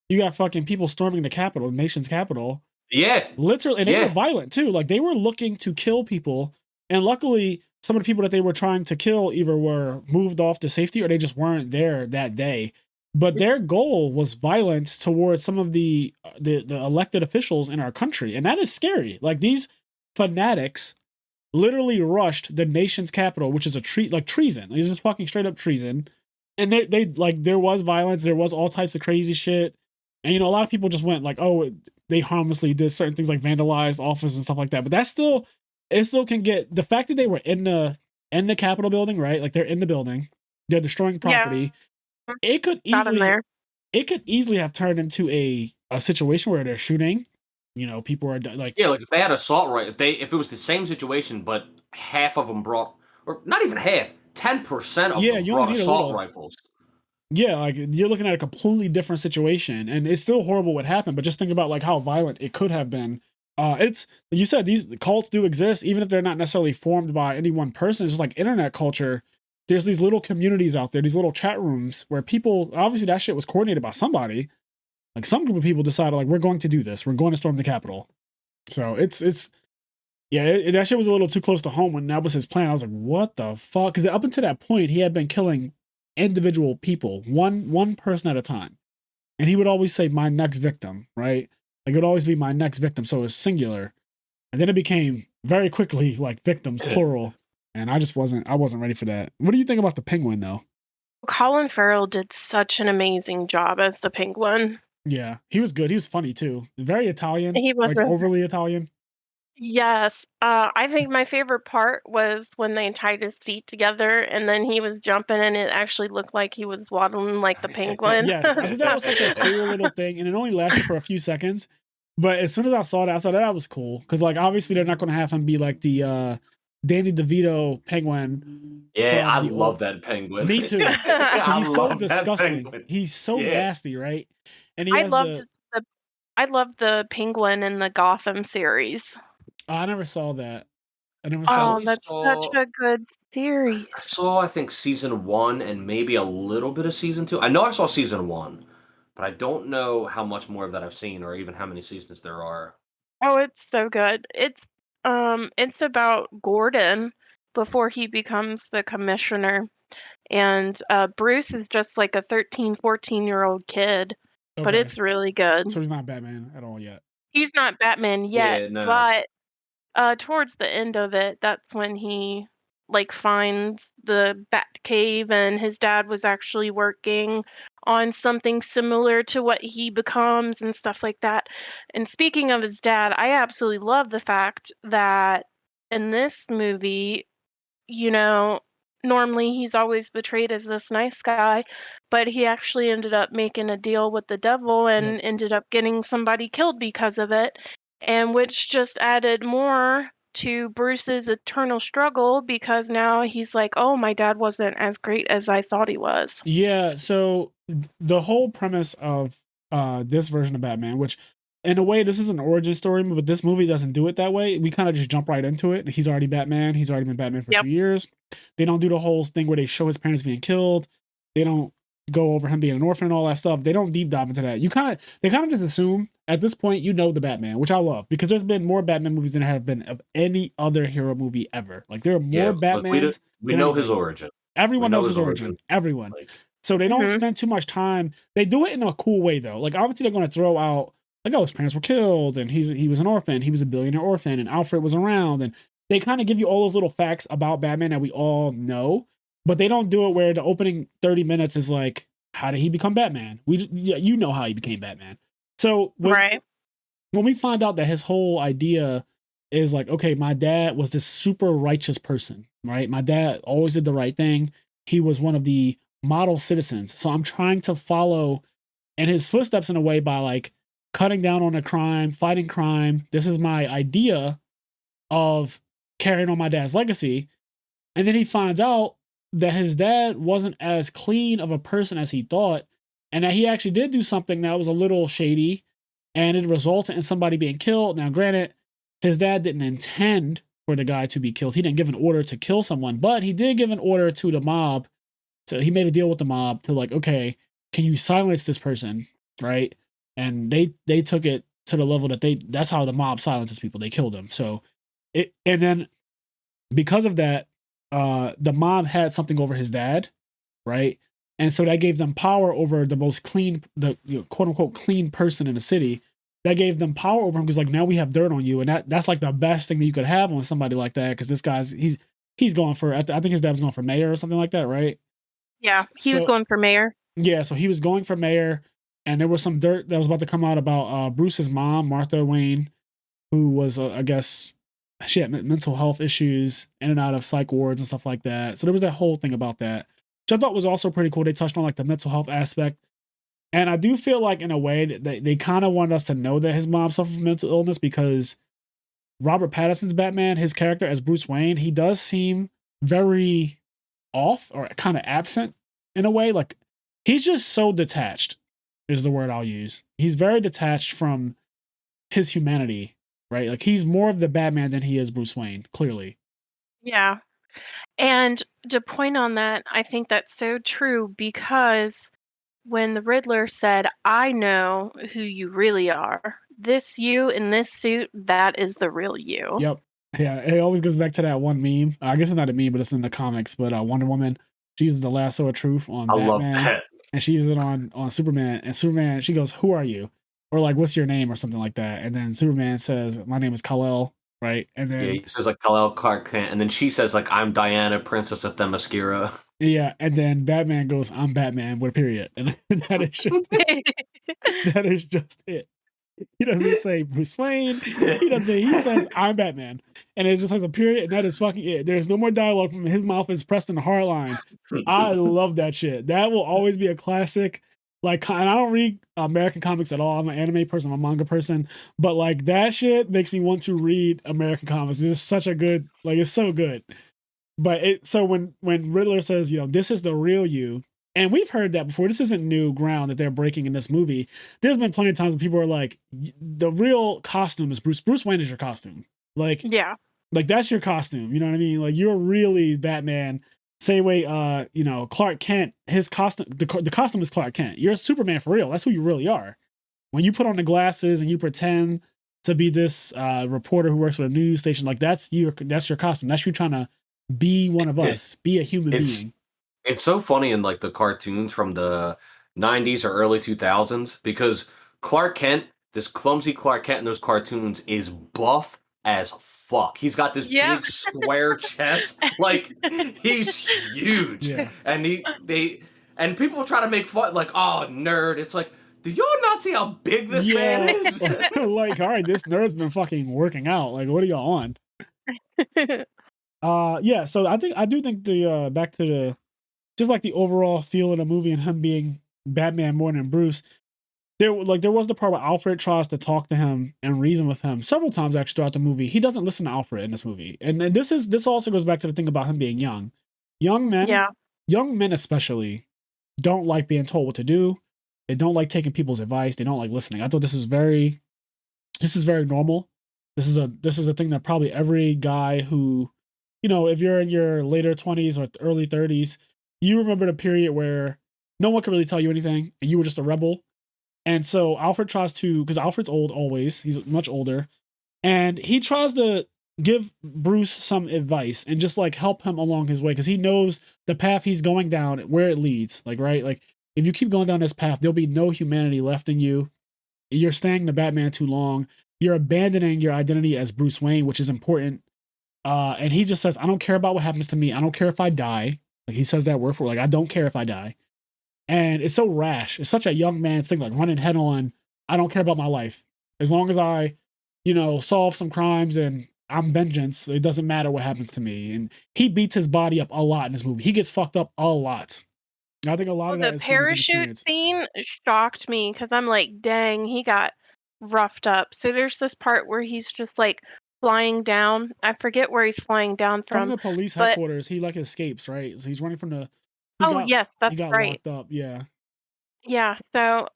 You got fucking people storming the Capitol, the nation's capital. Yeah. Literally, and they were violent too. Like they were looking to kill people. And luckily, some of the people that they were trying to kill either were moved off to safety or they just weren't there that day. But their goal was violence towards some of the elected officials in our country. And that is scary. Like these fanatics literally rushed the nation's capital, which is treason. It's just fucking straight up treason. And they like, there was violence. There was all types of crazy shit. And, you know, a lot of people just went like, oh, they harmlessly did certain things like vandalized offices and stuff like that. But it still can get, the fact that they were in the Capitol building, right? Like they're in the building, they're destroying property. Yeah. It could easily have turned into a situation where they're shooting. You know, people are like, like if they had assault if it was the same situation, but half of them brought, or not even half, 10% of them brought assault rifles. Yeah, like you're looking at a completely different situation, and it's still horrible what happened. But just think about like how violent it could have been. It's, you said, these cults do exist, even if they're not necessarily formed by any one person. It's just like internet culture. There's these little communities out there, these little chat rooms where people, obviously that shit was coordinated by somebody. Like some group of people decided like, we're going to do this. We're going to storm the Capitol. So that shit was a little too close to home when that was his plan. I was like, what the fuck? Because up until that point, he had been killing individual people, one person at a time. And he would always say, my next victim, right? Like it would always be my next victim. So it was singular. And then it became very quickly like victims, plural. And I wasn't ready for that. What do you think about the Penguin though? Colin Farrell did such an amazing job as the Penguin. Yeah, he was good. He was funny too. Very Italian. He was like overly Italian. Yes. I think my favorite part was when they tied his feet together and then he was jumping and it actually looked like he was waddling like the penguin. Yes, I think that was such a cool little thing, and it only lasted for a few seconds. But as soon as I saw that was cool. Because like obviously they're not going to have him be like the Danny DeVito penguin. Yeah, I love that penguin. Me too. Because he's so disgusting. He's so nasty, right? And he I loved the Penguin in the Gotham series. I never saw that. That's such a good series. I saw, I think, season 1 and maybe a little bit of season 2. I know I saw season 1, but I don't know how much more of that I've seen or even how many seasons there are. Oh, it's so good. It's about Gordon before he becomes the commissioner. And Bruce is just like a 13, 14-year-old kid. Okay. But it's really good. So he's not Batman at all yet. He's not Batman yet, but towards the end of it, that's when he like finds the Batcave, and his dad was actually working on something similar to what he becomes and stuff like that. And speaking of his dad, I absolutely love the fact that in this movie, you know, normally he's always portrayed as this nice guy, but he actually ended up making a deal with the devil and ended up getting somebody killed because of it, and which just added more to Bruce's eternal struggle, because now he's like, oh, my dad wasn't as great as I thought he was. Yeah, so the whole premise of this version of Batman, which in a way, this is an origin story, but this movie doesn't do it that way. We kind of just jump right into it. He's already Batman. He's already been Batman for 2 years. They don't do the whole thing where they show his parents being killed. They don't go over him being an orphan and all that stuff. They don't deep dive into that. They kind of just assume at this point, the Batman, which I love, because there's been more Batman movies than there have been of any other hero movie ever. Like, there are more Batmans. We know his origin. Everyone knows his origin. Everyone. So they don't spend too much time. They do it in a cool way, though. Like, obviously, they're going to throw out, like, oh, his parents were killed, and he was an orphan. He was a billionaire orphan, and Alfred was around. And they kind of give you all those little facts about Batman that we all know, but they don't do it where the opening 30 minutes is like, how did he become Batman? You know how he became Batman. So when we find out that his whole idea is like, okay, my dad was this super righteous person, right? My dad always did the right thing. He was one of the model citizens. So I'm trying to follow in his footsteps in a way by like cutting down on the crime, fighting crime. This is my idea of carrying on my dad's legacy. And then he finds out that his dad wasn't as clean of a person as he thought, and that he actually did do something that was a little shady, and it resulted in somebody being killed. Now, granted, his dad didn't intend for the guy to be killed. He didn't give an order to kill someone, but he did give an order to the mob. So he made a deal with the mob to like, okay, can you silence this person, right? And they took it to the level that that's how the mob silences people. They killed him. So and then because of that, the mob had something over his dad, right? And so that gave them power over the most clean, quote unquote clean person in the city. That gave them power over him because like now we have dirt on you, and that's like the best thing that you could have on somebody like that, because this guy's he's going for, I think his dad was going for mayor or something like that, right? Yeah, he was going for mayor. Yeah, so he was going for mayor, and there was some dirt that was about to come out about Bruce's mom, Martha Wayne, who was I guess. She had mental health issues, in and out of psych wards and stuff like that. So there was that whole thing about that, which I thought was also pretty cool. They touched on like the mental health aspect. And I do feel like in a way that they kind of wanted us to know that his mom suffered from mental illness, because Robert Pattinson's Batman, his character as Bruce Wayne, he does seem very off or kind of absent in a way. Like, he's just so detached is the word I'll use. He's very detached from his humanity. Right? Like, he's more of the Batman than he is Bruce Wayne, clearly. Yeah. And to point on that, I think that's so true, because when the Riddler said, I know who you really are, this you in this suit, that is the real you. Yep. Yeah, it always goes back to that one meme. I guess it's not a meme, but it's in the comics. But Wonder Woman, she uses the lasso of truth on Batman. Love that. And she uses it on Superman. And Superman, she goes, who are you? Or like, what's your name or something like that. And then Superman says, my name is Kal-El, right? And then he says like Kal-El Clark Kent. And then she says like, I'm Diana, Princess of Themyscira. Yeah, and then Batman goes, I'm Batman with a period. And that is just it. That is just it. He doesn't say Bruce Wayne. He says, I'm Batman. And it just has a period, and that is fucking it. There's no more dialogue from him. His mouth is pressed in the hard line. I love that shit. That will always be a classic. Like, and I don't read American comics at all. I'm an anime person, I'm a manga person. But like, that shit makes me want to read American comics. It's such a good, like, it's so good. But so when Riddler says, this is the real you, and we've heard that before. This isn't new ground that they're breaking in this movie. There's been plenty of times when people are like, the real costume is Bruce Wayne is your costume. Like, yeah, like that's your costume. You know what I mean? Like, you're really Batman. Same way, Clark Kent, his costume, the costume is Clark Kent. You're Superman for real. That's who you really are. When you put on the glasses and you pretend to be this reporter who works for a news station, like that's your costume. That's you trying to be one of us, be a human being. It's so funny in like the cartoons from the 90s or early 2000s, because Clark Kent, this clumsy Clark Kent in those cartoons, is buff as fuck. He's got this big square chest. Like, he's huge. Yeah. And and people try to make fun, like, oh, nerd. It's like, do y'all not see how big this man is? Like, all right, this nerd's been fucking working out. Like, what are y'all on? Yeah, so I do think the back to the just like the overall feel of the movie and him being Batman more than Bruce. There was the part where Alfred tries to talk to him and reason with him several times actually throughout the movie. He doesn't listen to Alfred in this movie, and this also goes back to the thing about him being young. Young men especially don't like being told what to do. They don't like taking people's advice. They don't like listening. I thought this was very this is very normal. This is a thing that probably every guy who, if you're in your later 20s or early 30s, you remember the period where no one could really tell you anything and you were just a rebel. And so Alfred tries to, because Alfred's old always, he's much older, and he tries to give Bruce some advice and just like help him along his way, because he knows the path he's going down, where it leads. Like, right? Like, if you keep going down this path, there'll be no humanity left in you. You're staying the Batman too long. You're abandoning your identity as Bruce Wayne, which is important. And he just says, I don't care about what happens to me. I don't care if I die. Like, he says that word for, like, I don't care if I die. And it's so rash. It's such a young man's thing, like running head on. I don't care about my life. As long as I, solve some crimes and I'm vengeance, it doesn't matter what happens to me. And he beats his body up a lot in this movie. He gets fucked up a lot. I think a lot of that is the parachute scene shocked me, because I'm like, dang, he got roughed up. So there's this part where he's just like flying down. I forget where he's flying down from the police headquarters. He like escapes, right? So he's running from the. Yes, that's he got right. Locked up. Yeah. Yeah. So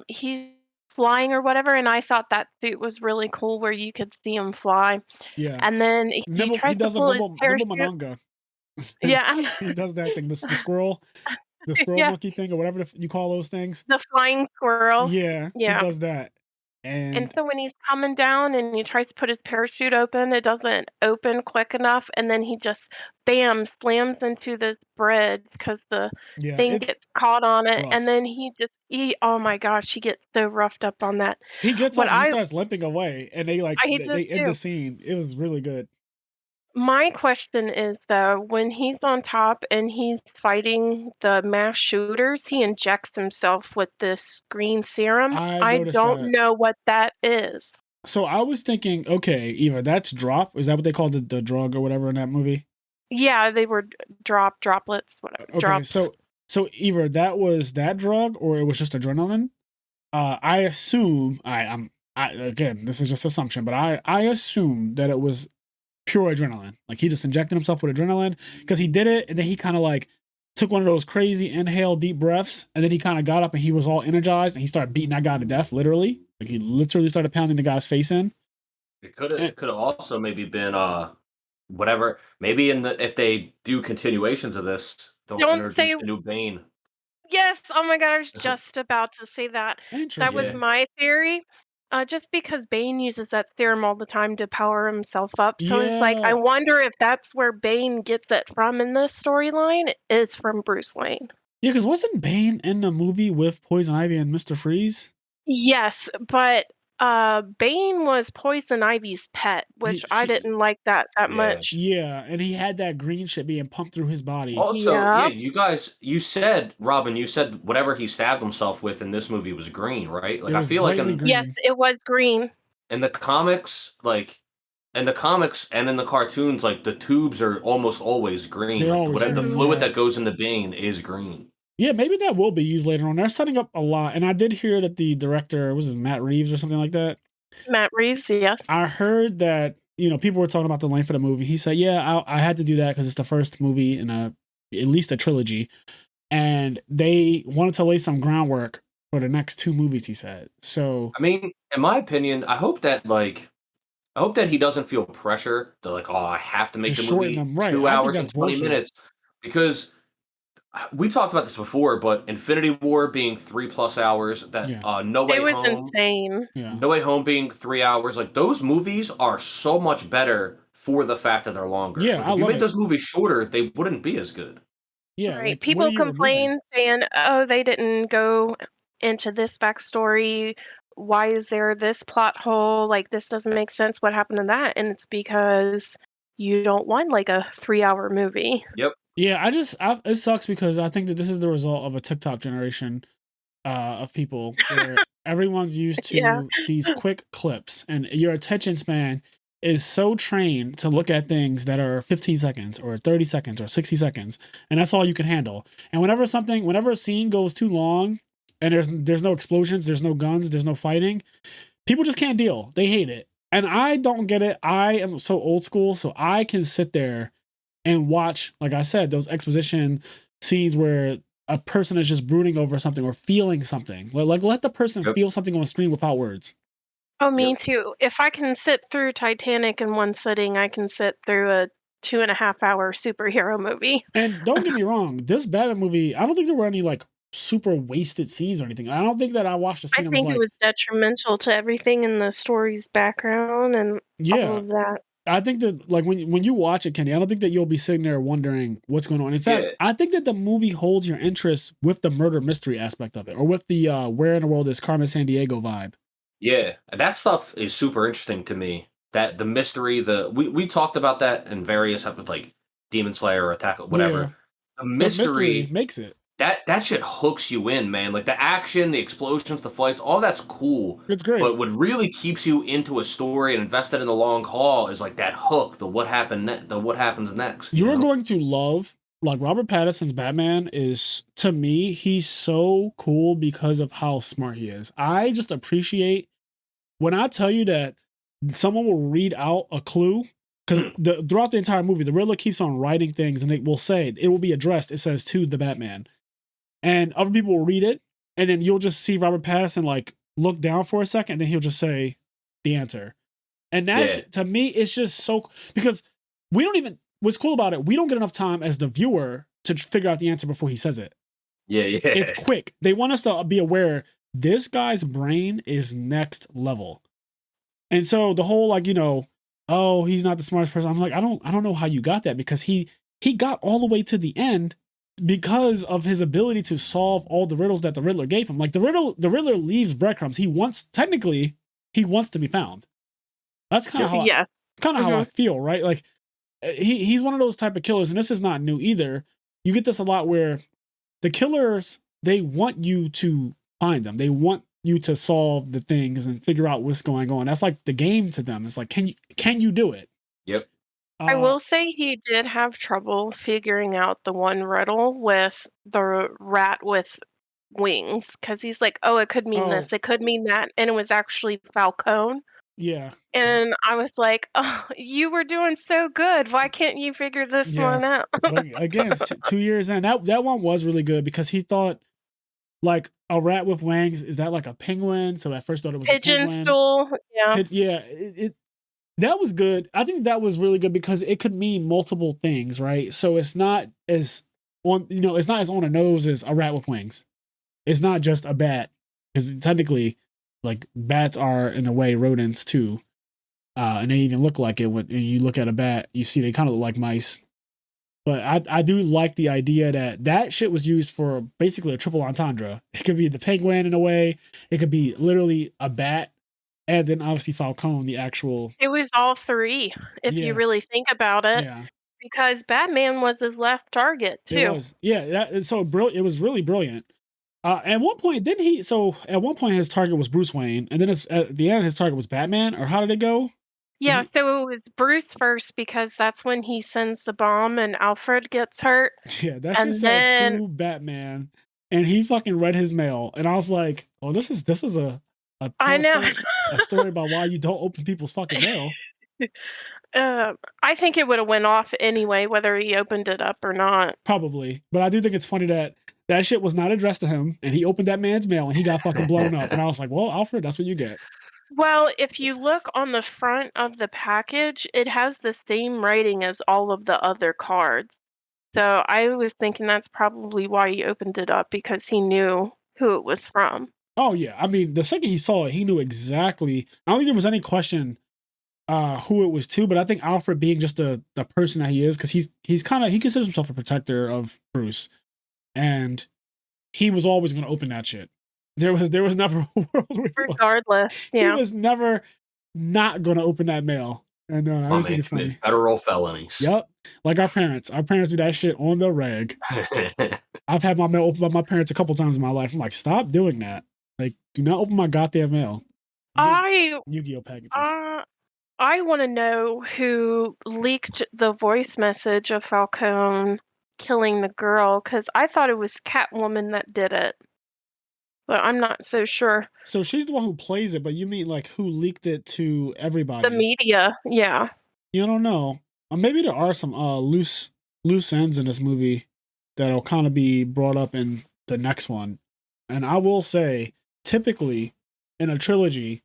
he's flying or whatever, and I thought that suit was really cool, where you could see him fly. Yeah. And then he does a Nibble Mananga. Yeah. He does that thing. The squirrel. The squirrel monkey thing, or whatever you call those things. The flying squirrel. Yeah. He does that. And so when he's coming down and he tries to put his parachute open, it doesn't open quick enough, and then he just slams into this bridge because the thing gets caught on it, rough. And then oh my gosh, he gets so roughed up on that. He gets up and he starts limping away, and they end the scene. It was really good. My question is, though, when he's on top and he's fighting the mass shooters, he injects himself with this green serum. I don't know what that is. So I was thinking, okay, Eva, that's drop. Is that what they called the drug or whatever in that movie? Yeah, they were droplets, whatever. Okay, drops. So either that was that drug or it was just adrenaline. I assume again, this is just assumption, but I assume that it was pure adrenaline. Like, he just injected himself with adrenaline because he did it, and then he kind of like took one of those crazy inhale deep breaths, and then he kind of got up and he was all energized and he started beating that guy to death, literally. Like, he literally started pounding the guy's face in. It could have also maybe been whatever. Maybe if they do continuations of this, they'll introduce a new Bane. Yes. Oh my god, I was just about to say that. That was my theory. Just because Bane uses that serum all the time to power himself up. So it's like, I wonder if that's where Bane gets it from in this storyline, is from Bruce Wayne. Yeah, because wasn't Bane in the movie with Poison Ivy and Mr. Freeze? Yes, but Bane was Poison Ivy's pet, which I didn't like that much. Yeah, and he had that green shit being pumped through his body. Also, you said, Robin, whatever he stabbed himself with in this movie was green, right? Like, I feel like yes, it was green. In the comics, and in the cartoons, like, the tubes are almost always green. The fluid that goes in the Bane is green. Yeah, maybe that will be used later on. They're setting up a lot. And I did hear that the director, was it Matt Reeves or something like that? Matt Reeves, yes. I heard that, people were talking about the length of the movie. He said, yeah, I had to do that because it's the first movie in at least a trilogy. And they wanted to lay some groundwork for the next 2 movies, he said. So, I mean, in my opinion, I hope that he doesn't feel pressure to I have to make the movie 2 hours and 20 minutes. Because we talked about this before, but Infinity War being 3+ hours, that No Way Home, insane. No Way Home being 3 hours, like, those movies are so much better for the fact that they're longer. Yeah, if you made those movies shorter, they wouldn't be as good. Yeah, right. People complain saying, "Oh, they didn't go into this backstory. Why is there this plot hole? Like, this doesn't make sense. What happened to that?" And it's because you don't want like a 3-hour movie. Yep. Yeah, it sucks because I think that this is the result of a TikTok generation of people where everyone's used to these quick clips, and your attention span is so trained to look at things that are 15 seconds or 30 seconds or 60 seconds, and that's all you can handle. And whenever a scene goes too long and there's no explosions, there's no guns, there's no fighting, people just can't deal. They hate it. And I don't get it. I am so old school, so I can sit there and watch, like I said, those exposition scenes where a person is just brooding over something or feeling something. Like let the person feel something on screen without words. Oh, me too. If I can sit through Titanic in one sitting, I can sit through a 2.5-hour superhero movie. And don't get me wrong, this Batman movie, I don't think there were any like super wasted scenes or anything. I don't think that I watched a scene I and was think it like, was detrimental to everything in the story's background and all of that. I think that like when you watch it, Kenny, I don't think that you'll be sitting there wondering what's going on. In fact, I think that the movie holds your interest with the murder mystery aspect of it, or with the where in the world is Carmen Sandiego vibe. Yeah, that stuff is super interesting to me. That the mystery, we talked about that in various episodes, like Demon Slayer or Attack, whatever. Yeah. The mystery makes it. That shit hooks you in, man. Like the action, the explosions, the fights, all that's cool. It's great. But what really keeps you into a story and invested in the long haul is like that hook, the what happens next. You're going to love, like, Robert Pattinson's Batman is, to me, he's so cool because of how smart he is. I just appreciate when I tell you that someone will read out a clue, because throughout the entire movie, the Riddler keeps on writing things and it will say, it will be addressed, it says to the Batman. And other people will read it, and then you'll just see Robert Pattinson like look down for a second, and then he'll just say the answer. And that to me, it's just so, because we don't even, what's cool about it, we don't get enough time as the viewer to figure out the answer before he says it. Yeah. It's quick. They want us to be aware this guy's brain is next level. And so the whole like, oh, he's not the smartest person. I'm like, I don't know how you got that, because he got all the way to the end because of his ability to solve all the riddles that the Riddler gave him. Like the Riddler leaves breadcrumbs. He wants to be found. That's kind of how how I feel, right? Like he's one of those type of killers, and this is not new either. You get this a lot where the killers, they want you to find them. They want you to solve the things and figure out what's going on. That's like the game to them. It's like, can you do it? Yep. I will say he did have trouble figuring out the one riddle with the rat with wings, because he's like, oh, it could mean this, it could mean that, and it was actually Falcone. Yeah. And I was like, oh, you were doing so good. Why can't you figure this one out? Again, 2 years in, that one was really good, because he thought like a rat with wings, is that like a penguin? So at first thought it was pigeon a penguin. Stool. Yeah. That was good. I think that was really good because it could mean multiple things, right? So it's not as on the nose as a rat with wings. It's not just a bat, because technically, like, bats are in a way rodents too, and they even look like it. When you look at a bat, you see they kind of look like mice. But I do like the idea that shit was used for basically a triple entendre. It could be the penguin in a way. It could be literally a bat. And then obviously Falcone, the actual. It was all three, if you really think about it. Yeah. Because Batman was his left target too. It was. Yeah. It was really brilliant. At one point, didn't he? So at one point, his target was Bruce Wayne, and then at the end, his target was Batman. Or how did it go? Yeah. So it was Bruce first, because that's when he sends the bomb and Alfred gets hurt. Yeah, that shit said to Batman, and he fucking read his mail, and I was like, oh, this is a I know. a story about why you don't open people's fucking mail. I think it would have went off anyway, whether he opened it up or not. Probably, but I do think it's funny that shit was not addressed to him, and he opened that man's mail, and he got fucking blown up, and I was like, well, Alfred, that's what you get. Well, if you look on the front of the package, it has the same writing as all of the other cards. So I was thinking that's probably why he opened it up, because he knew who it was from. Oh, yeah. I mean, the second he saw it, he knew exactly. I don't think there was any question who it was to, but I think Alfred, being just the person that he is, because he considers himself a protector of Bruce, and he was always going to open that shit. There was never a world where regardless, he was never not going to open that mail. And I just think it's funny. Federal felonies. Yep. Like our parents. Our parents do that shit on the reg. I've had my mail opened by my parents a couple times in my life. I'm like, stop doing that. Like, do not open my goddamn mail. Yu-Gi-Oh packages. I want to know who leaked the voice message of Falcone killing the girl, because I thought it was Catwoman that did it. But I'm not so sure. So she's the one who plays it, but you mean like who leaked it to everybody? The media, yeah. You don't know. Maybe there are some loose ends in this movie that'll kind of be brought up in the next one. And I will say, typically in a trilogy,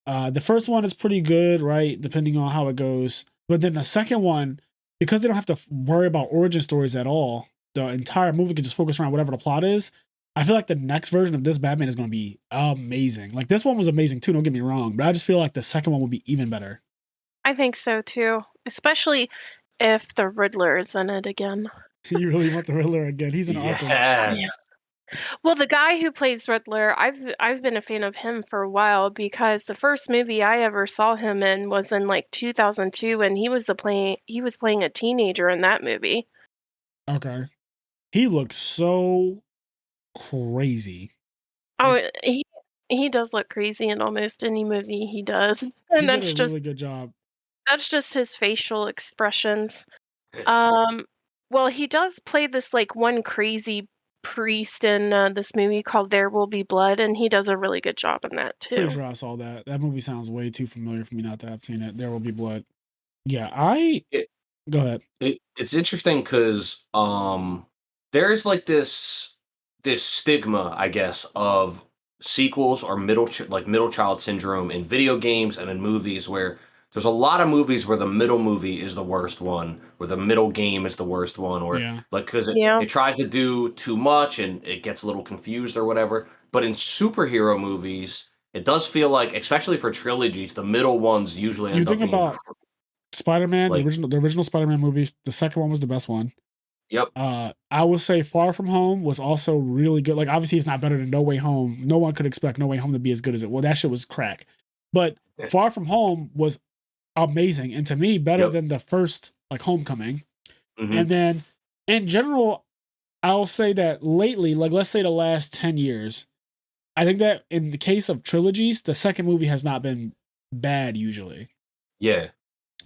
The first one is pretty good, right? Depending on how it goes. But then the second one, because they don't have to worry about origin stories at all, the entire movie can just focus around whatever the plot is. I feel like the next version of this Batman is going to be amazing. Like, this one was amazing too, don't get me wrong, but I just feel like the second one will be even better. I think so too, especially if the Riddler is in it again. You really want the Riddler again? He's an Arkham. Yes. Well, the guy who plays Riddler, I've been a fan of him for a while because the first movie I ever saw him in was in like 2002, and he was playing a teenager in that movie. Okay. He looks so crazy. Oh, he does look crazy in almost any movie he does, and that's just a really good job. That's just his facial expressions. Well, he does play this like one crazy priest in this movie called There Will Be Blood, and he does a really good job in that too. Pretty sure I saw that. That movie sounds way too familiar for me not to have seen it. There Will Be Blood. Yeah, go ahead. It's interesting because there's like this stigma, I guess, of sequels or middle child syndrome in video games and in movies, where there's a lot of movies where the middle movie is the worst one, where the middle game is the worst one, or because it tries to do too much and it gets a little confused or whatever. But in superhero movies, it does feel like, especially for trilogies, the middle ones usually end up being... about Spider-Man, like, the original Spider-Man movies, the second one was the best one. Yep. I would say Far From Home was also really good. Like, obviously, it's not better than No Way Home. No one could expect No Way Home to be as good as it. Well, that shit was crack. But Far From Home was amazing, and to me, better than the first, like, Homecoming. Mm-hmm. And then, in general, I'll say that lately, like, let's say the last 10 years, I think that in the case of trilogies, the second movie has not been bad usually. Yeah.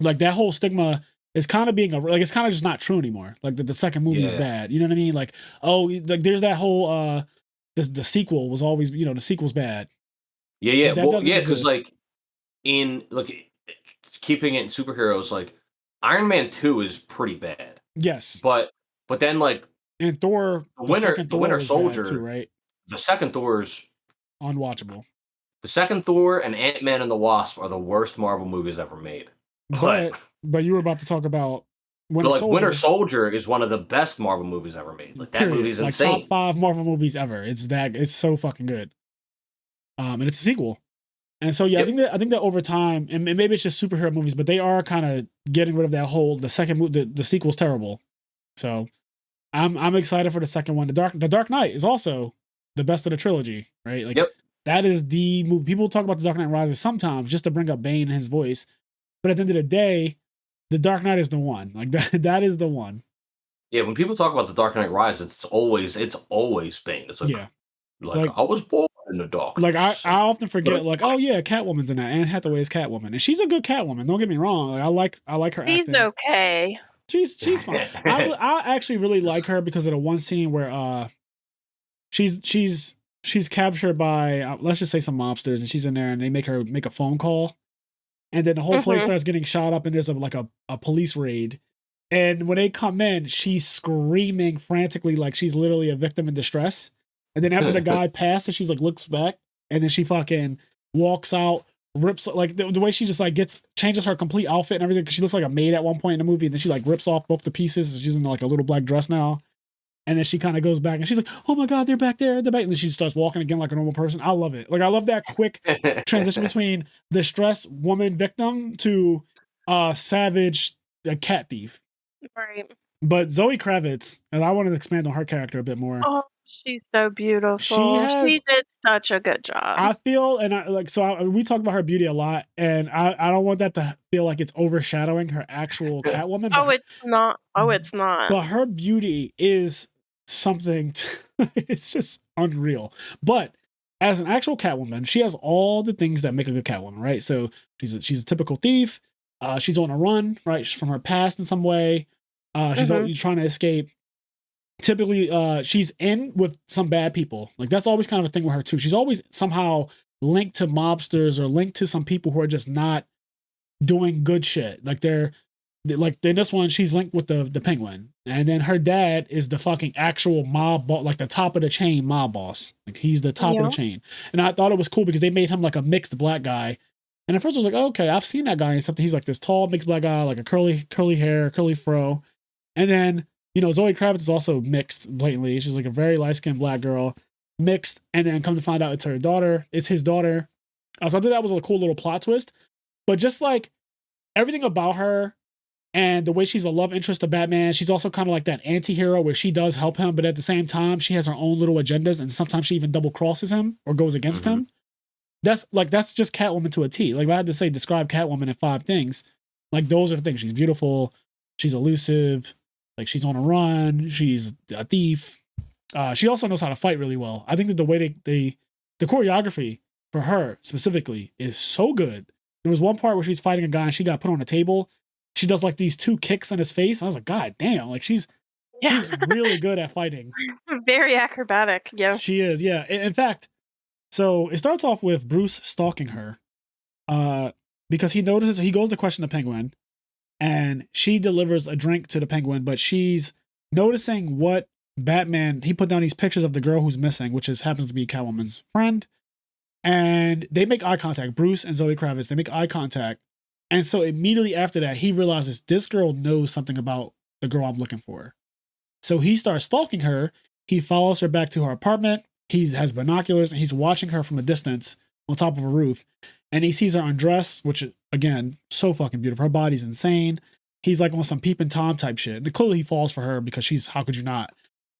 Like, that whole stigma is kind of being it's kind of just not true anymore. Like, the second movie is bad. You know what I mean? Like, like, there's that whole the sequel was always, the sequel's bad. Yeah. Well, yeah, because keeping it in superheroes, like Iron Man 2 is pretty bad. Yes. But then, like, and Thor, the Winter Soldier too, right? The second Thor is unwatchable. The second Thor and Ant-Man and the Wasp are the worst Marvel movies ever made. But you were about to talk about Winter Soldier. Winter Soldier is one of the best Marvel movies ever made. Like, that movie's insane. Top 5 Marvel movies ever. It's so fucking good. And it's a sequel. And so I think that over time, and maybe it's just superhero movies, but they are kind of getting rid of that whole the second movie. The sequel's terrible. So I'm excited for the second one. The Dark Knight is also the best of the trilogy, right? Like, that is the movie. People talk about the Dark Knight Rises sometimes just to bring up Bane and his voice. But at the end of the day, the Dark Knight is the one. Like, that is the one. Yeah, when people talk about the Dark Knight Rises, it's always Bane. It's like I was born in the dark. Like, I often forget, like, oh yeah, Catwoman's in that. Anne Hathaway is Catwoman, and she's a good Catwoman. Don't get me wrong. Like, I like her acting. She's okay. She's fine. I actually really like her because of the one scene where she's captured by let's just say some mobsters, and she's in there, and they make her make a phone call. And then the whole place starts getting shot up, and there's a police raid. And when they come in, she's screaming frantically like she's literally a victim in distress. And then after the guy passes, she's like looks back, and then she fucking walks out, rips like the way she just like changes her complete outfit and everything, because she looks like a maid at one point in the movie, and then she like rips off both the pieces. She's in like a little black dress now. And then she kind of goes back, and she's like, "Oh my God, they're back there, they're back." And then she starts walking again like a normal person. I love it. Like, I love that quick transition between distressed woman victim to savage cat thief. Right. But Zoe Kravitz, and I want to expand on her character a bit more. Oh, she's so beautiful. She did such a good job. I feel, and we talk about her beauty a lot, and I don't want that to feel like it's overshadowing her actual Catwoman. It's not. It's not. But her beauty is something it's just unreal. But as an actual Catwoman, she has all the things that make a good Catwoman, right? So she's a typical thief. She's on a run, right, from her past in some way. She's always trying to escape. Typically, she's in with some bad people. Like, that's always kind of a thing with her too. She's always somehow linked to mobsters or linked to some people who are just not doing good shit. Like, they're like, in this one, she's linked with the Penguin, and then her dad is the fucking actual mob boss, like the top of the chain mob boss. Like, he's the top of the chain. And I thought it was cool because they made him like a mixed black guy, And at first I was like, oh, okay, I've seen that guy in something. He's like this tall, mixed black guy, like a curly hair, curly fro. And then, Zoe Kravitz is also mixed blatantly. She's like a very light-skinned black girl, mixed. And then come to find out it's his daughter. So I think that was a cool little plot twist. But just like everything about her and the way she's a love interest to Batman, she's also kind of like that anti-hero where she does help him, but at the same time, she has her own little agendas, and sometimes she even double crosses him or goes against him. That's just Catwoman to a T. Like, if I had to say describe Catwoman in 5 things, like those are the things. She's beautiful, she's elusive, like she's on a run, she's a thief. She also knows how to fight really well. I think that the way the choreography for her specifically is so good. There was one part where she's fighting a guy and she got put on a table. She does like these 2 kicks on his face. And I was like, God damn, like she's really good at fighting. Very acrobatic. Yeah. She is. Yeah. In fact, so it starts off with Bruce stalking her because he notices, he goes to question the Penguin and she delivers a drink to the Penguin, but she's noticing what Batman, he put down these pictures of the girl who's missing, which happens to be Catwoman's friend. And they make eye contact. Bruce and Zoe Kravitz, they make eye contact. And so immediately after that, he realizes this girl knows something about the girl I'm looking for. So he starts stalking her. He follows her back to her apartment. He has binoculars and he's watching her from a distance on top of a roof. And he sees her undressed, which, again, so fucking beautiful. Her body's insane. He's like on some peeping Tom type shit. And clearly he falls for her because she's, how could you not?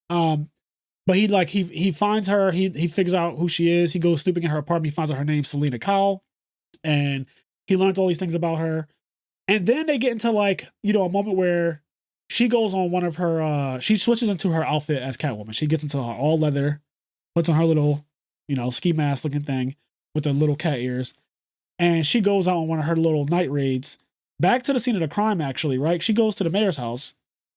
But he finds her. He figures out who she is. He goes snooping in her apartment. He finds out her name's Selena Kyle. And he learns all these things about her. And then they get into a moment where she goes on one of her, she switches into her outfit as Catwoman. She gets into her all leather, puts on her little, ski mask looking thing with the little cat ears. And she goes out on one of her little night raids back to the scene of the crime, actually, right? She goes to the mayor's house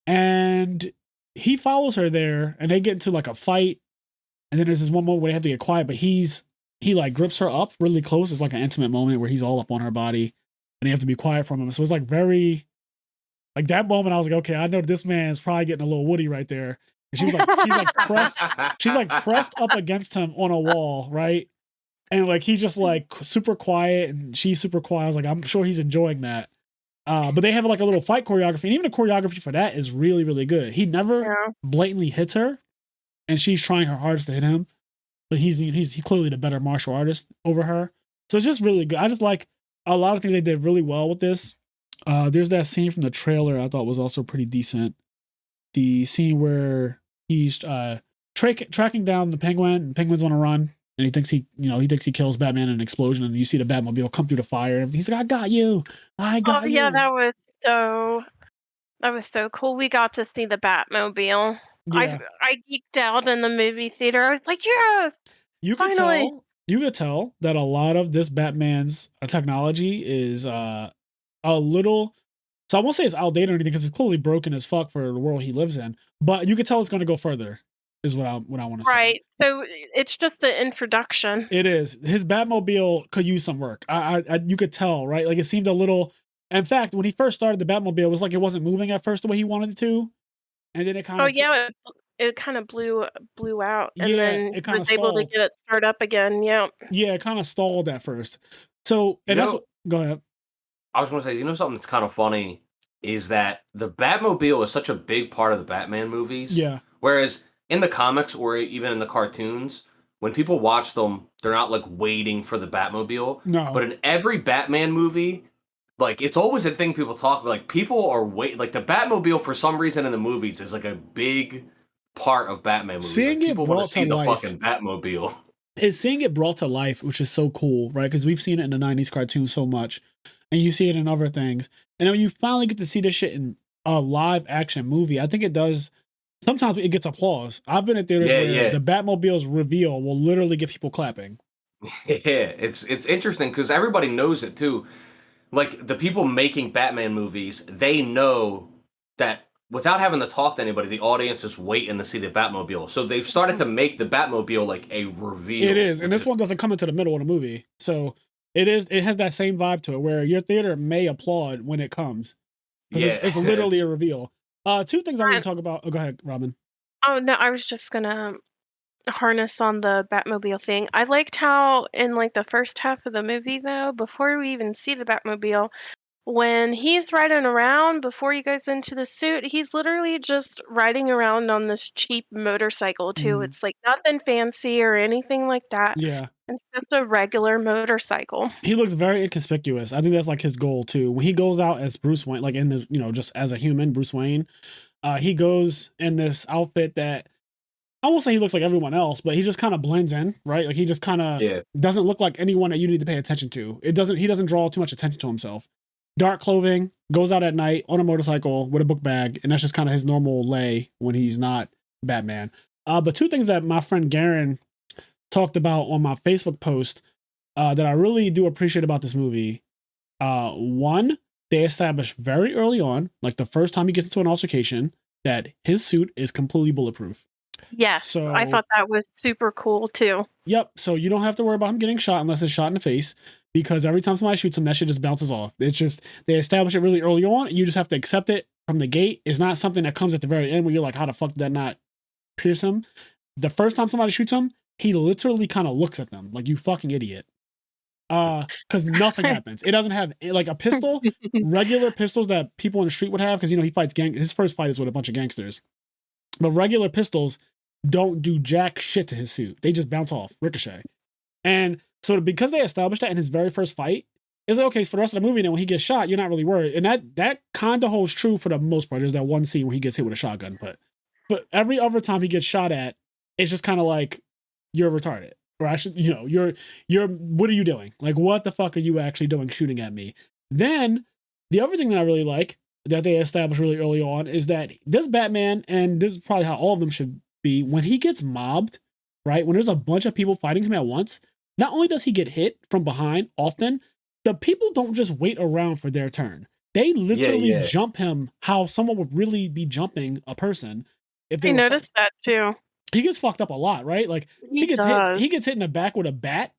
and he follows her there and they get into like a fight. And then there's this one moment where they have to get quiet, but he like grips her up really close. It's like an intimate moment where he's all up on her body and they have to be quiet from him. So it's like very, like that moment I was like, okay, I know this man is probably getting a little woody right there. And she's like pressed up against him on a wall, right? And like he's just like super quiet and she's super quiet. I was like, I'm sure he's enjoying that. But they have like a little fight choreography, and even the choreography for that is really, really good. He never blatantly hits her, and she's trying her hardest to hit him. But he's clearly the better martial artist over her. So it's just really good. I just like a lot of things they did really well with this. There's that scene from the trailer I thought was also pretty decent. The scene where he's tracking down the Penguin, and the Penguin's on a run, and he thinks he kills Batman in an explosion, and you see the Batmobile come through the fire, and he's like, I got you. Oh yeah, that was so cool. We got to see the Batmobile. Yeah. I geeked out in the movie theater. I was like, yes. You could tell that a lot of this Batman's technology is a little, so I won't say it's outdated or anything because it's clearly broken as fuck for the world he lives in, but you could tell it's going to go further is what I want to say. Right. So it's just the introduction. It is. His Batmobile could use some work. You could tell, right? Like it seemed a little, in fact, when he first started the Batmobile, it was like it wasn't moving at first the way he wanted it to. And then it kind of it kind of blew out, and then it kind of was able to get it started up again. Yeah, it kind of stalled at first. So go ahead. I was going to say, something that's kind of funny is that the Batmobile is such a big part of the Batman movies. Yeah. Whereas in the comics or even in the cartoons, when people watch them, they're not like waiting for the Batmobile. No. But in every Batman movie, like it's always a thing people talk about. Like people are like the Batmobile for some reason in the movies is like a big part of Batman movies. Seeing like, people want to see the fucking Batmobile. Is seeing it brought to life, which is so cool, right? Because we've seen it in the 90s cartoons so much, and you see it in other things. And when you finally get to see this shit in a live action movie, I think it does. Sometimes it gets applause. I've been at theaters where the Batmobile's reveal will literally get people clapping. Yeah, it's interesting because everybody knows it too. Like the people making Batman movies, they know that without having to talk to anybody, the audience is waiting to see the Batmobile. So they've started to make the Batmobile like a reveal. It is, and this one doesn't come into the middle of the movie. So it has that same vibe to it where your theater may applaud when it comes. Yeah. It's literally a reveal. 2 things I want to talk about. Oh, go ahead, Robin. Oh, no, I was just going to harness on the Batmobile thing. I liked how in like the first half of the movie though, before we even see the Batmobile, when he's riding around before he goes into the suit, he's literally just riding around on this cheap motorcycle too. It's like nothing fancy or anything like that. Yeah. It's just a regular motorcycle. He looks very inconspicuous. I think that's like his goal too. When he goes out as Bruce Wayne, like in the, just as a human, Bruce Wayne, he goes in this outfit that I won't say he looks like everyone else, but he just kind of blends in, right? Like he just kind of doesn't look like anyone that you need to pay attention to. He doesn't draw too much attention to himself. Dark clothing, goes out at night on a motorcycle with a book bag, and that's just kind of his normal lay when he's not Batman. But two things that my friend Garen talked about on my Facebook post that I really do appreciate about this movie. One, they established very early on, like the first time he gets into an altercation, that his suit is completely bulletproof. Yes, so, I thought that was super cool too. Yep, so you don't have to worry about him getting shot unless it's shot in the face, because every time somebody shoots him, that shit just bounces off. It's just, they establish it really early on, and you just have to accept it from the gate. It's not something that comes at the very end where you're like, how the fuck did that not pierce him? The first time somebody shoots him, he literally kind of looks at them like, you fucking idiot. Because nothing happens. It doesn't have, like, a pistol, regular pistols that people in the street would have, because, he fights his first fight is with a bunch of gangsters. But regular pistols don't do jack shit to his suit. They just bounce off, ricochet. And so because they established that in his very first fight, it's like, okay, for the rest of the movie, then when he gets shot, you're not really worried. And that kind of holds true for the most part. There's that one scene where he gets hit with a shotgun, but every other time he gets shot at, it's just kind of like, you're retarded. Or I should, you're, what are you doing? Like, what the fuck are you actually doing shooting at me? Then the other thing that I really like that they established really early on is that this Batman, and this is probably how all of them should be, when he gets mobbed, right? When there's a bunch of people fighting him at once, not only does he get hit from behind often, the people don't just wait around for their turn. They literally jump him how someone would really be jumping a person. If they noticed that too. He gets fucked up a lot, right? Like he gets hit in the back with a bat.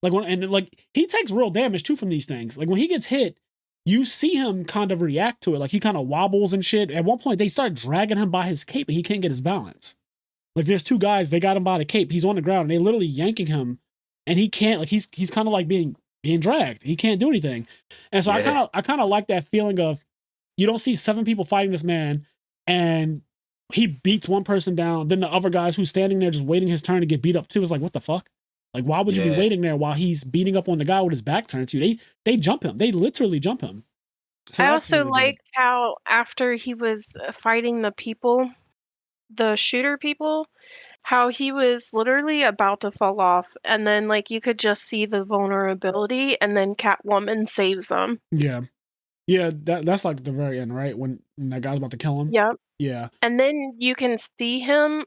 Like he takes real damage too from these things. Like when he gets hit, you see him kind of react to it. Like he kind of wobbles and shit. At one point, they start dragging him by his cape and he can't get his balance. Like there's two guys, they got him by the cape. He's on the ground and they literally yanking him and he can't, like he's kind of like being dragged. He can't do anything. And so I kind of like that feeling of, you don't see 7 people fighting this man and he beats one person down. Then the other guys who's standing there just waiting his turn to get beat up too is like, what the fuck? Like, why would you be waiting there while he's beating up on the guy with his back turned to you? They jump him. They literally jump him. So I also really liked how after he was fighting the people, the shooter people, how he was literally about to fall off. And then like you could just see the vulnerability and then Catwoman saves him. Yeah. Yeah, that's like the very end, right? When that guy's about to kill him. Yep. Yeah. And then you can see him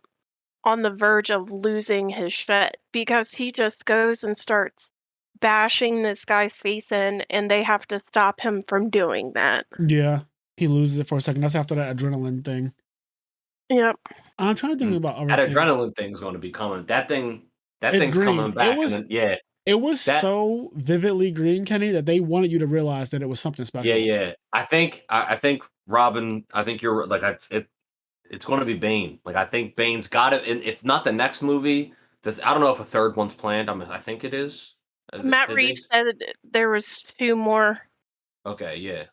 on the verge of losing his shit because he just goes and starts bashing this guy's face in and they have to stop him from doing that. Yeah. He loses it for a second. That's after that adrenaline thing. Yep. I'm trying to think about that adrenaline thing's going to be coming. That thing's green. Coming back. It was so vividly green, Kenny, that they wanted you to realize that it was something special. Yeah. I think Robin. I think you're like it's going to be Bane. Like I think Bane's got it. And if not the next movie, I don't know if a third one's planned. I think it is. Matt Reeves said there was 2 more. Okay, yeah.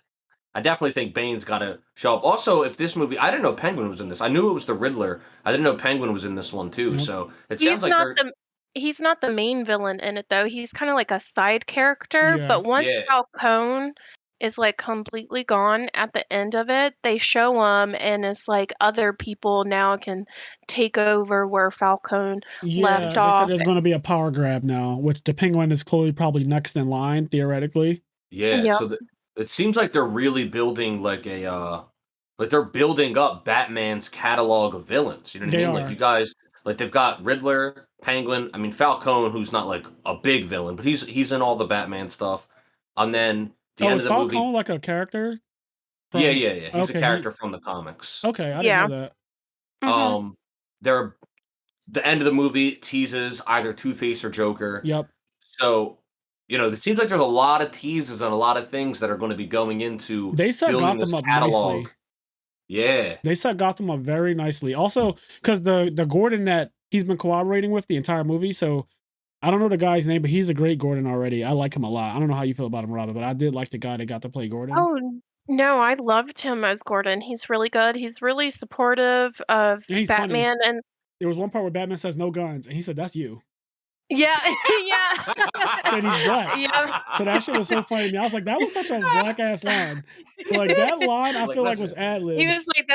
I definitely think Bane's got to show up. Also, if this movie, I didn't know Penguin was in this. I knew it was the Riddler. I didn't know Penguin was in this one too. Mm-hmm. So it sounds like he's not the main villain in it though. He's kind of like a side character. Yeah. But once Falcone is like completely gone at the end of it, they show him and it's like other people now can take over where Falcone left off. They said there's going to be a power grab now, which the Penguin is clearly probably next in line theoretically. Yeah. Yep. So it seems like they're really building like they're building up Batman's catalog of villains. You know what I mean? Like you guys, like they've got Riddler, Penguin. I mean Falcone, who's not like a big villain, but he's in all the Batman stuff. And then the end of the Falcone movie, like a character? Yeah. He's a character from the comics. Okay, I didn't know that. Mm-hmm. The end of the movie teases either Two-Face or Joker. Yep. So. It seems like there's a lot of teases and a lot of things that are going to be going into they set Gotham up nicely. Yeah. They set Gotham up very nicely. Also, because the Gordon that he's been cooperating with the entire movie. So I don't know the guy's name, but he's a great Gordon already. I like him a lot. I don't know how you feel about him, Robin, but I did like the guy that got to play Gordon. Oh, no, I loved him as Gordon. He's really good. He's really supportive of Batman. Funny. And there was one part where Batman says no guns, and he said, "That's you." Yeah, yeah. And he's black. Yeah. So that shit was so funny to me. I was like, that was such a black ass line. Like that line, I feel like was ad-libbed. He was like,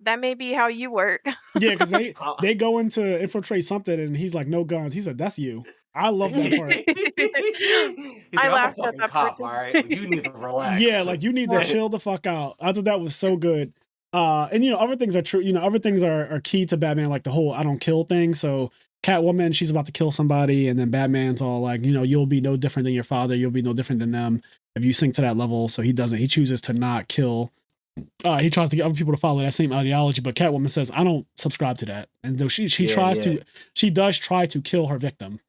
that may be how you work. Yeah, because they go in to infiltrate something, and he's like, no guns. He said, "That's you." I love that part. I laughed at that cop, all right? Like, you need to relax. Yeah, like you need to chill the fuck out. I thought that was so good. And other things are true. Other things are key to Batman, like the whole "I don't kill" thing. So Catwoman, she's about to kill somebody, and then Batman's all like, you'll be no different than your father. You'll be no different than them if you sink to that level. So he doesn't. He chooses to not kill. He tries to get other people to follow that same ideology, but Catwoman says, "I don't subscribe to that." And though she does try to kill her victim.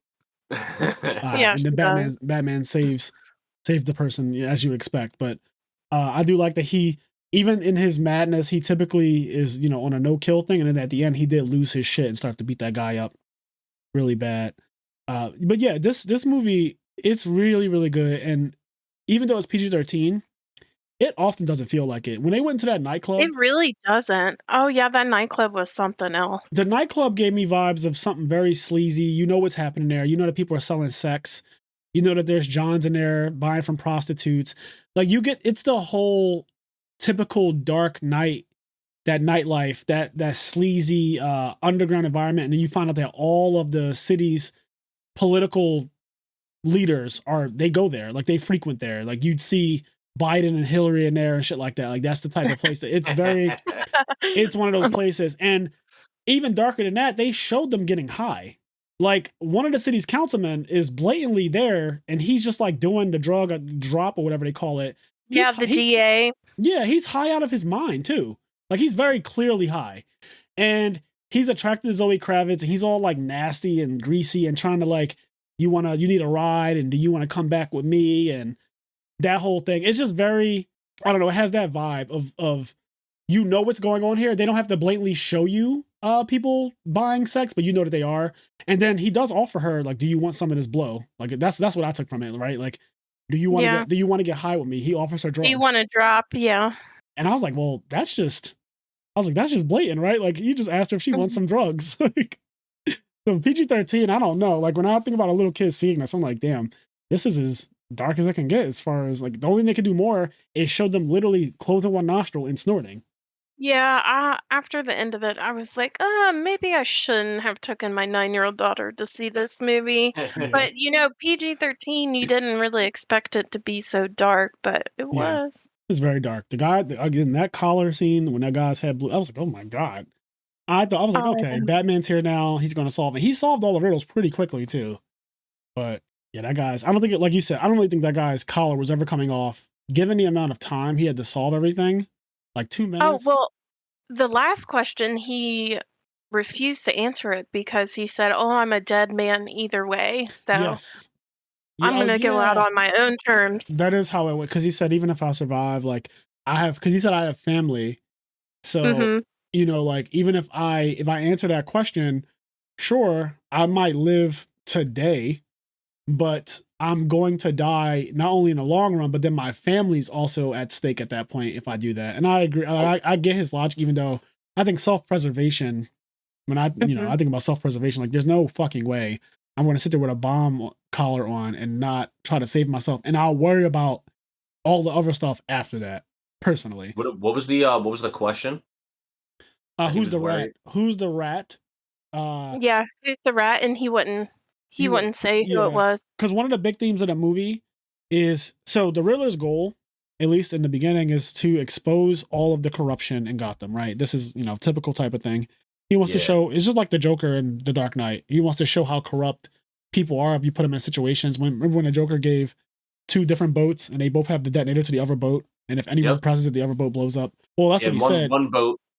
And then Batman saves the person, as you would expect. But I do like that he, even in his madness, he typically is on a no kill thing, and then at the end he did lose his shit and start to beat that guy up really bad. But yeah, this movie, it's really, really good. And even though it's PG-13, it often doesn't feel like it. When they went to that nightclub, it really doesn't. Oh yeah, that nightclub was something else. The nightclub gave me vibes of something very sleazy. You know what's happening there. You know that people are selling sex. You know that there's Johns in there buying from prostitutes. Like it's the whole typical Dark Knight, that nightlife, that sleazy underground environment. And then you find out that all of the city's political leaders they go there, like they frequent there. Like you'd see Biden and Hillary in there and shit like that. Like that's the type of place that it's one of those places. And even darker than that, they showed them getting high. Like one of the city's councilmen is blatantly there, and he's just like doing the drop or whatever they call it. DA. Yeah, he's high out of his mind too. Like he's very clearly high, and he's attracted to Zoe Kravitz, and he's all like nasty and greasy and trying to like, you need a ride, and do you want to come back with me, and that whole thing. It's just very, I don't know, it has that vibe of what's going on here. They don't have to blatantly show you people buying sex, but you know that they are. And then he does offer her, like, do you want some of this blow? Like that's what I took from it, right? Like, do you want to get high with me? He offers her drugs. Do you want to drop? Yeah. And I was like, well, that's just blatant, right? Like you just asked her if she wants some drugs. Like, so PG-13, I don't know. Like when I think about a little kid seeing this, I'm like, damn, this is as dark as I can get. As far as like the only thing they could do more is show them literally closing one nostril and snorting. Yeah, after the end of it, I was like, maybe I shouldn't have taken my 9-year-old daughter to see this movie. But PG-13, you didn't really expect it to be so dark, but it was. It was very dark. The guy, again, that collar scene when that guy's head blew, I was like, oh my God. I was like, okay, Batman's here now. He's going to solve it. He solved all the riddles pretty quickly too. But yeah, that guy's, I don't think like you said, I don't really think that guy's collar was ever coming off, given the amount of time he had to solve everything. Like 2 minutes. Oh, well, the last question, he refused to answer it because he said, I'm a dead man either way. So yes. I'm going to go out on my own terms. That is how it went. Because he said, even if I survive, like because he said I have family. So, like even if I answer that question, sure, I might live today, but I'm going to die not only in the long run, but then my family's also at stake at that point if I do that. And I agree. I get his logic, even though I think self-preservation, when I think about self-preservation, like there's no fucking way I'm going to sit there with a bomb collar on and not try to save myself. And I'll worry about all the other stuff after that, personally. What was the question? Who's the rat? Who's the rat? Yeah, who's the rat? And he wouldn't say who it was. Because one of the big themes of the movie is, so the Riddler's goal, at least in the beginning, is to expose all of the corruption in Gotham, right? This is, typical type of thing. He wants to show, it's just like the Joker in The Dark Knight. He wants to show how corrupt people are if you put them in situations. Remember when the Joker gave 2 different boats and they both have the detonator to the other boat, and if anyone presses it, the other boat blows up? Well, that's what he said.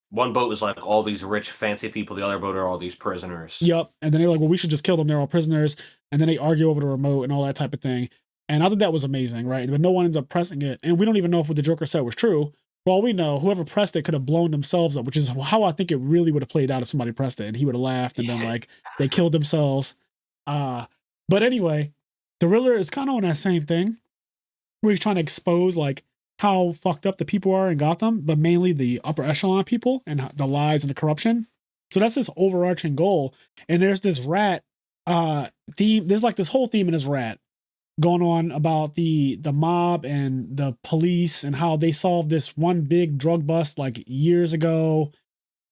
One boat was like all these rich, fancy people. The other boat are all these prisoners. Yep. And then they're like, well, we should just kill them. They're all prisoners. And then they argue over the remote and all that type of thing. And I thought that was amazing, right? But no one ends up pressing it. And we don't even know if what the Joker said was true. Well, we know whoever pressed it could have blown themselves up, which is how I think it really would have played out if somebody pressed it and he would have laughed and been like, they killed themselves. But anyway, the Riddler is kind of on that same thing where he's trying to expose like how fucked up the people are in Gotham, but mainly the upper echelon people and the lies and the corruption. So that's this overarching goal. And there's this rat theme. There's like this whole theme in this rat going on about the mob and the police and how they solved this one big drug bust like years ago,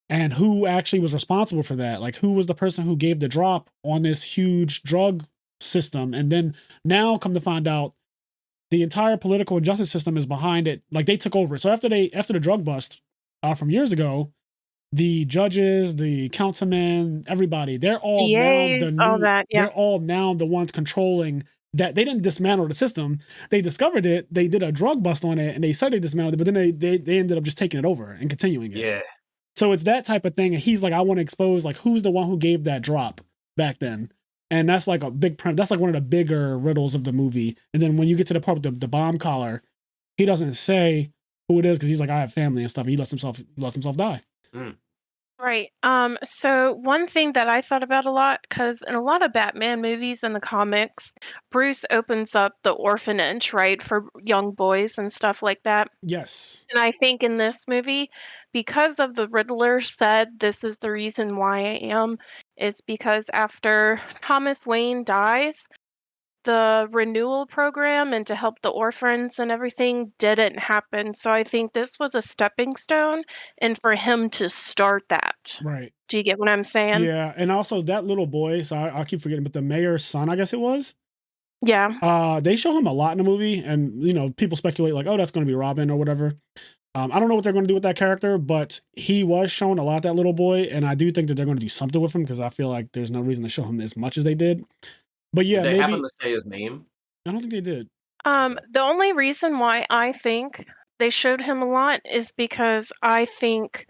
and who actually was responsible for that. Like who was the person who gave the drop on this huge drug system. And then now come to find out the entire political and justice system is behind it. Like they took over it. So after the drug bust from years ago, the judges, the councilmen, everybody, they're all they're all now the ones controlling that. They didn't dismantle the system. They discovered it. They did a drug bust on it and they said they dismantled it, but then they ended up just taking it over and continuing it. Yeah. So it's that type of thing. And he's like, I want to expose like who's the one who gave that drop back then. And that's like a big that's like one of the bigger riddles of the movie. And then when you get to the part with the bomb collar, he doesn't say who it is because he's like, I have family and stuff. And he lets himself die. Mm. Right. So one thing that I thought about a lot, because in a lot of Batman movies and the comics, Bruce opens up the orphanage, right, for young boys and stuff like that. Yes. And I think in this movie, because of the Riddler said this is the reason why I am, it's because after Thomas Wayne dies, the renewal program and to help the orphans and everything didn't happen. So I think this was a stepping stone and for him to start that. Right. Do you get what I'm saying? Yeah. And also that little boy, so I keep forgetting, but the mayor's son, I guess it was. Yeah. They show him a lot in the movie, and you know, people speculate like, oh, that's going to be Robin or whatever. I don't know what they're going to do with that character, but he was shown a lot, that little boy, and I do think that they're going to do something with him because I feel like there's no reason to show him as much as they did. But yeah, did they maybe have him to say his name? I don't think they did. The only reason why I think they showed him a lot is because I think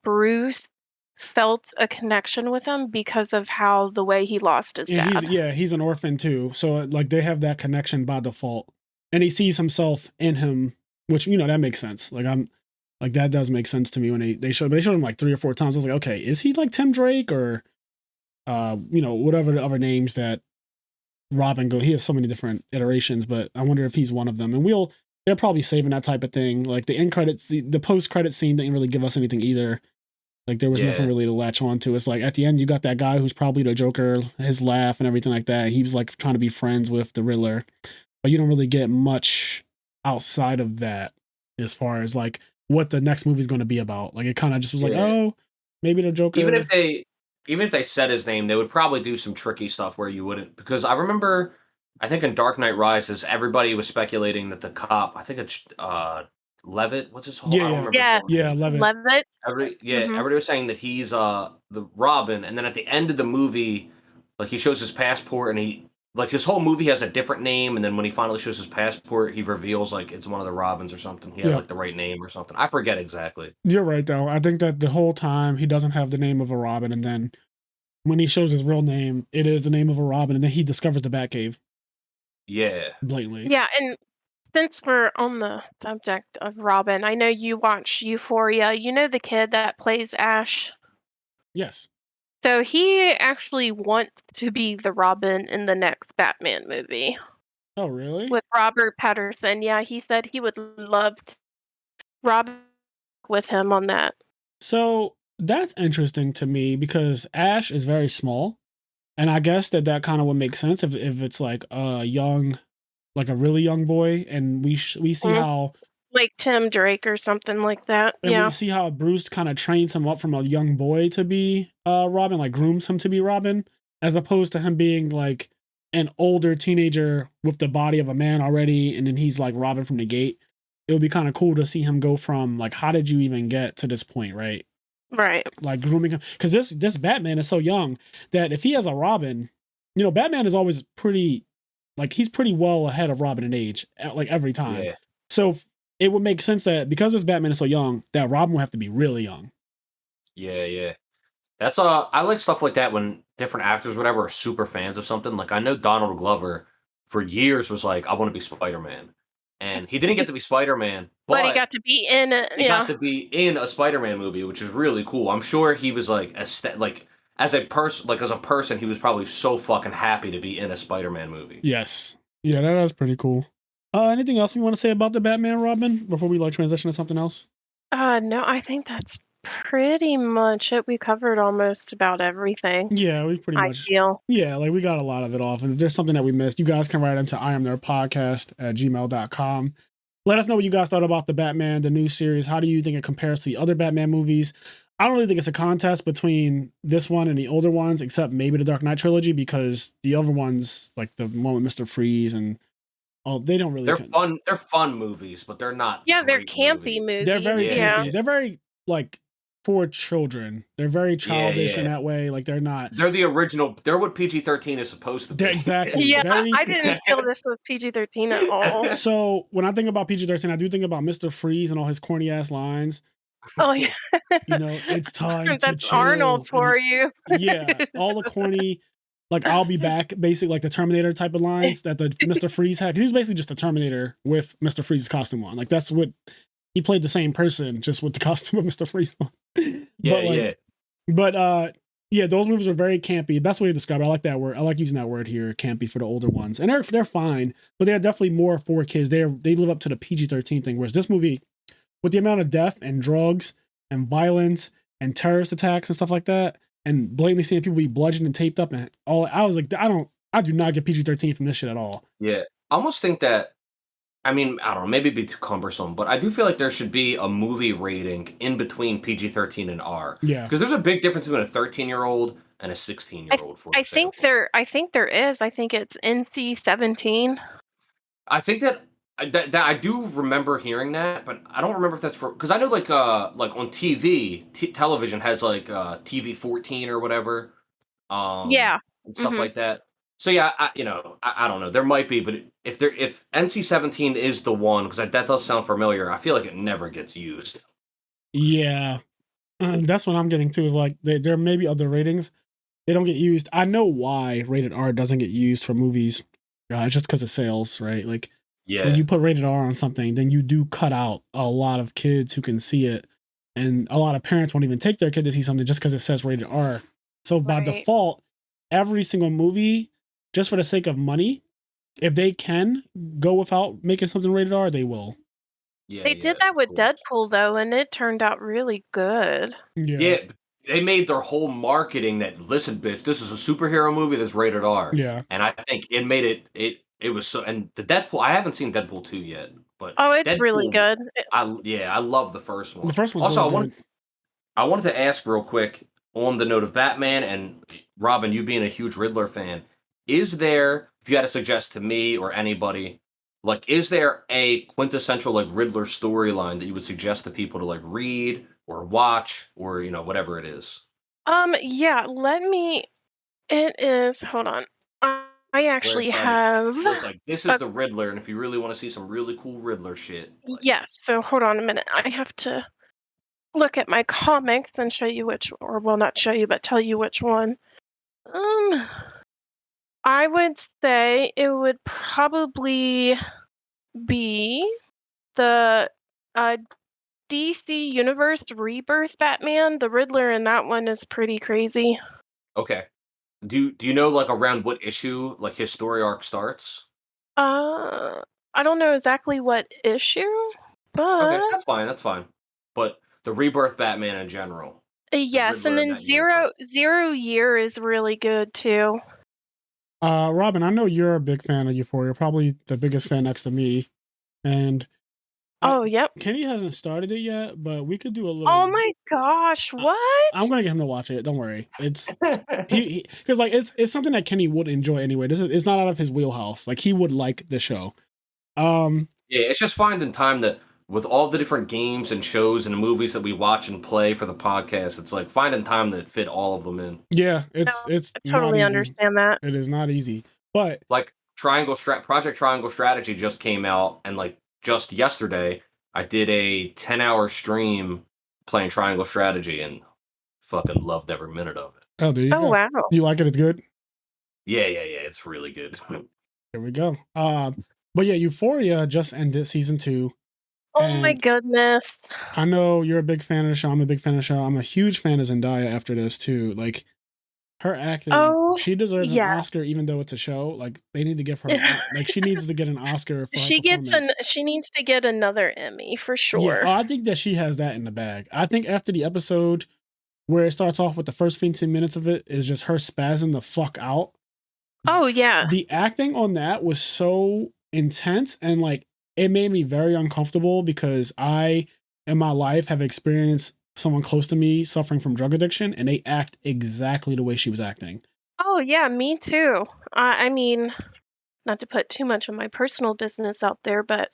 Bruce felt a connection with him because of how the way he lost his dad. He's an orphan too, so like they have that connection by default, and he sees himself in him, which you know that makes sense. Like that does make sense to me when they showed him like 3 or 4 times. I was like, okay, is he like Tim Drake or whatever the other names that Robin go? He has so many different iterations, but I wonder if he's one of them. And they're probably saving that type of thing. Like the end credits, the post credit scene didn't really give us anything either. Like there was nothing really to latch on to. It's like at the end you got that guy who's probably the Joker, his laugh and everything like that. He was like trying to be friends with the Riddler, but you don't really get much outside of that as far as like what the next movie is going to be about. Like it kind of just was like, oh, maybe the Joker. Even if they said his name, they would probably do some tricky stuff where you wouldn't, because I remember, I think in Dark Knight Rises, everybody was speculating that the cop, I think it's Levitt. What's his whole? Levitt. Levitt. Everybody was saying that he's the Robin, and then at the end of the movie, like he shows his passport, and he like his whole movie has a different name, and then when he finally shows his passport, he reveals like it's one of the Robins or something. He has like the right name or something. I forget exactly. You're right though. I think that the whole time he doesn't have the name of a Robin, and then when he shows his real name, it is the name of a Robin, and then he discovers the Batcave. Yeah. Blatantly. Yeah, and since we're on the subject of Robin, I know you watch Euphoria. You know the kid that plays Ash? Yes. So he actually wants to be the Robin in the next Batman movie. Oh, really? With Robert Pattinson. Yeah, he said he would love to Robin with him on that. So that's interesting to me because Ash is very small. And I guess that kind of would make sense if it's like a young, like a really young boy. And we see how... Like Tim Drake or something like that. And we see how Bruce kind of trains him up from a young boy to be Robin, like grooms him to be Robin, as opposed to him being like an older teenager with the body of a man already, and then he's like Robin from the gate. It would be kind of cool to see him go from like, how did you even get to this point, right? Right. Like grooming him. Because this Batman is so young that if he has a Robin, you know, Batman is always pretty, like he's pretty well ahead of Robin in age, like every time. Yeah. So it would make sense that because this Batman is so young, that Robin will have to be really young. Yeah. That's I like stuff like that when different actors, whatever, are super fans of something. Like I know Donald Glover for years was like, I want to be Spider-Man. And he didn't get to be Spider-Man, But he got to be in it. He got to be in a Spider-Man movie, which is really cool. I'm sure he was like as a person, he was probably so fucking happy to be in a Spider-Man movie. Yes. Yeah, that was pretty cool. Anything else we want to say about the Batman, Robin, before we transition to something else? No, I think that's pretty much it. We covered almost about everything. Yeah, we pretty much. feel. Yeah, we got a lot of it off. And if there's something that we missed, you guys can write into IMNerd Podcast at gmail.com. Let us know what you guys thought about the Batman, the new series. How do you think it compares to the other Batman movies? I don't really think it's a contest between this one and the older ones, except maybe the Dark Knight trilogy, because the other ones, like the one with Mr. Freeze and they don't really. They're fun. They're fun movies, but they're not. Yeah, they're campy movies. They're very campy. They're very for children. They're very childish in that way. Like they're not. They're the original. They're what PG-13 is supposed to be. Exactly. Yeah, I didn't feel this was PG-13 at all. So when I think about PG-13, I do think about Mr. Freeze and all his corny ass lines. Oh yeah. It's time to chill. Arnold for you. Yeah, all the corny. I'll be back, basically like the Terminator type of lines that the Mr. Freeze had. Because he was basically just a Terminator with Mr. Freeze's costume on. That's what he played, the same person, just with the costume of Mr. Freeze on. But those movies are very campy. Best way to describe it. I like that word. I like using that word here, campy, for the older ones. And they're fine, but they're definitely more for kids. They live up to the PG-13 thing. Whereas this movie, with the amount of death and drugs and violence and terrorist attacks and stuff like that, and blatantly seeing people be bludgeoned and taped up and all, I was like, I do not get PG-13 from this shit at all. Yeah, I almost think that, I don't know, maybe it'd be too cumbersome, but I do feel like there should be a movie rating in between PG-13 and R. Yeah, because there's a big difference between a 13-year-old and a 16-year-old. I think there is. I think it's NC-17. I think that I do remember hearing that, but I don't remember if that's because I know like on TV, television has TV 14 or whatever, and stuff like that. So yeah, I don't know. There might be, but if NC-17 is the one, because that does sound familiar, I feel like it never gets used. Yeah, that's what I'm getting to. Is there may be other ratings, they don't get used. I know why rated R doesn't get used for movies. It's just because of sales, right? When you put rated R on something, then you do cut out a lot of kids who can see it, and a lot of parents won't even take their kid to see something just because it says rated R. So by default, every single movie, just for the sake of money, if they can go without making something rated R, they will. Yeah, they did that with Deadpool though, and it turned out really good. Yeah, they made their whole marketing that, listen, bitch, this is a superhero movie that's rated R. Yeah, and I think it made it was so. And the Deadpool, I haven't seen Deadpool 2 yet, but it's Deadpool, really good. I love the first one. The first one. Also, I wanted to ask real quick on the note of Batman, and Robin, you being a huge Riddler fan, is there, if you had to suggest to me or anybody, is there a quintessential Riddler storyline that you would suggest to people to read or watch or whatever it is? Yeah, it is, hold on. I actually have. So it's this is the Riddler, and if you really want to see some really cool Riddler shit. Yes, so hold on a minute. I have to look at my comics and show you not show you, but tell you which one. I would say it would probably be the DC Universe Rebirth Batman. The Riddler in that one is pretty crazy. Okay. Do you know around what issue his story arc starts? I don't know exactly what issue, but okay, that's fine. But the Rebirth Batman in general. Yes, and then Zero Year is really good too. Robin, I know you're a big fan of Euphoria, probably the biggest fan next to me, and yep. Kenny hasn't started it yet, but we could do a little. Oh my gosh, what? I'm gonna get him to watch it. Don't worry. It's because it's something that Kenny would enjoy anyway. It's not out of his wheelhouse. He would like the show. Yeah, it's just finding time that with all the different games and shows and movies that we watch and play for the podcast, it's finding time that fit all of them in. Yeah, it's I totally understand that. It is not easy, but Project Triangle Strategy just came out, and just yesterday, I did a 10-hour stream playing Triangle Strategy and fucking loved every minute of it. Oh, there you go. Wow. You like it? It's good? Yeah. It's really good. There we go. But yeah, Euphoria just ended season 2. Oh my goodness. I know you're a big fan of the show. I'm a big fan of the show. I'm a huge fan of Zendaya after this too. Like her acting, she deserves an Oscar even though it's a show. Like they need to give her like she needs to get an Oscar for her performance. She needs to get another Emmy for sure. Yeah, I think that she has that in the bag. I think after the episode where it starts off with the first 15 minutes of it is just her spazzing the fuck out. Oh yeah. The acting on that was so intense and like it made me very uncomfortable because I in my life have experienced someone close to me suffering from drug addiction and they act exactly the way she was acting. Oh yeah, me too. I mean, not to put too much of my personal business out there, but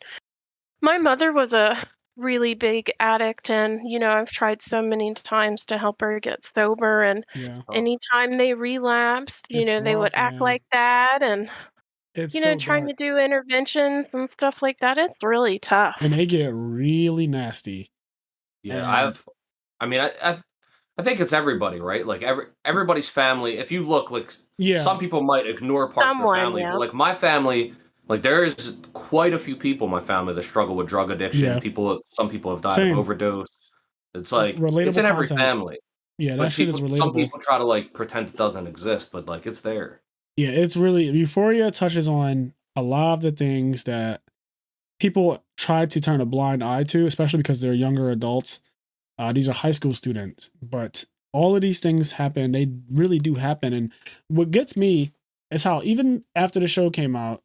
my mother was a really big addict and I've tried so many times to help her get sober and anytime they relapsed, they would act like that and it's trying to do interventions and stuff like that. It's really tough. And they get really nasty. Yeah, I think it's everybody, right? Like everybody's family. If you look, like some people might ignore parts of their family, but like my family, like there is quite a few people in my family that struggle with drug addiction. Some people have died of overdose. It's like it's in every family. Yeah, that shit is relatable. Some people try to like pretend it doesn't exist, but like it's there. Yeah, it's really Euphoria touches on a lot of the things that people try to turn a blind eye to, especially because they're younger adults. These are high school students, but all of these things happen. They really do happen. And what gets me is how even after the show came out,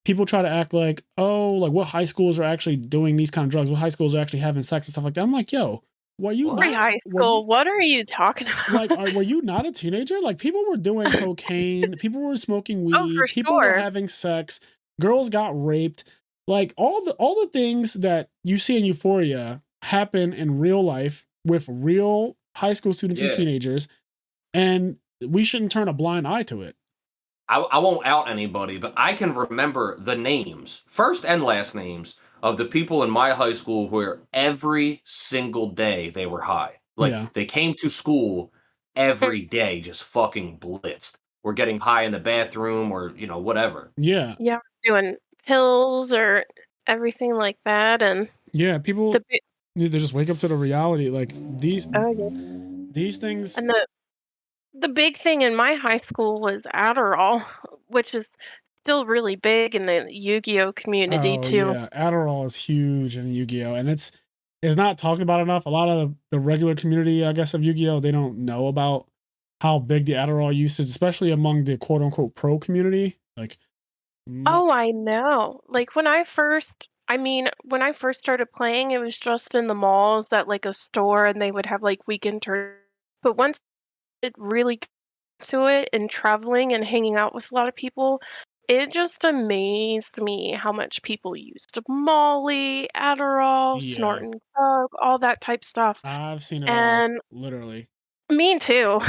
people try to act like, oh, like what high schools are actually doing these kind of drugs? What high schools are actually having sex and stuff like that? I'm like, yo, were you not high school? What are you talking about? Like, were you not a teenager? Like people were doing cocaine, people were smoking weed, people were having sex, girls got raped. Like all the things that you see in Euphoria happen in real life with real high school students and teenagers, and we shouldn't turn a blind eye to it. I won't out anybody, but I can remember the names, first and last names, of the people in my high school where every single day they were high. Like they came to school every day just fucking blitzed. We're getting high in the bathroom or, whatever. Yeah. Yeah, doing pills or everything like that. And people need to just wake up to the reality. Like these things. And the big thing in my high school was Adderall, which is still really big in the Yugioh community too. Yeah, Adderall is huge in Yugioh, and it's not talked about enough. A lot of the regular community, I guess, of Yugioh, they don't know about how big the Adderall use is, especially among the quote unquote pro community. Like, oh, I know. Like when I first started playing, it was just in the malls at like a store, and they would have like weekend tournaments. But once it really got to it and traveling and hanging out with a lot of people, it just amazed me how much people used Molly, Adderall, snorting coke, all that type stuff. I've seen it all, literally. Me too.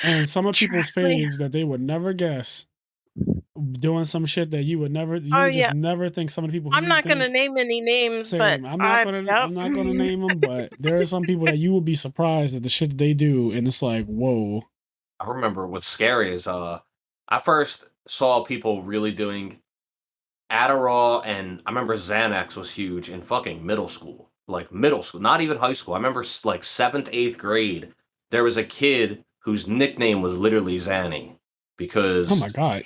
And some of people's faves that they would never guess doing some shit that you would never never think some of the people I'm not going to name any names. Same. But I'm not going to name them, but there are some people that you would be surprised at the shit that they do, and it's like, whoa. I remember what's scary is I first saw people really doing Adderall, and I remember Xanax was huge in fucking middle school. Like middle school, not even high school. I remember like 7th, 8th grade, there was a kid whose nickname was literally Zanny because oh my god,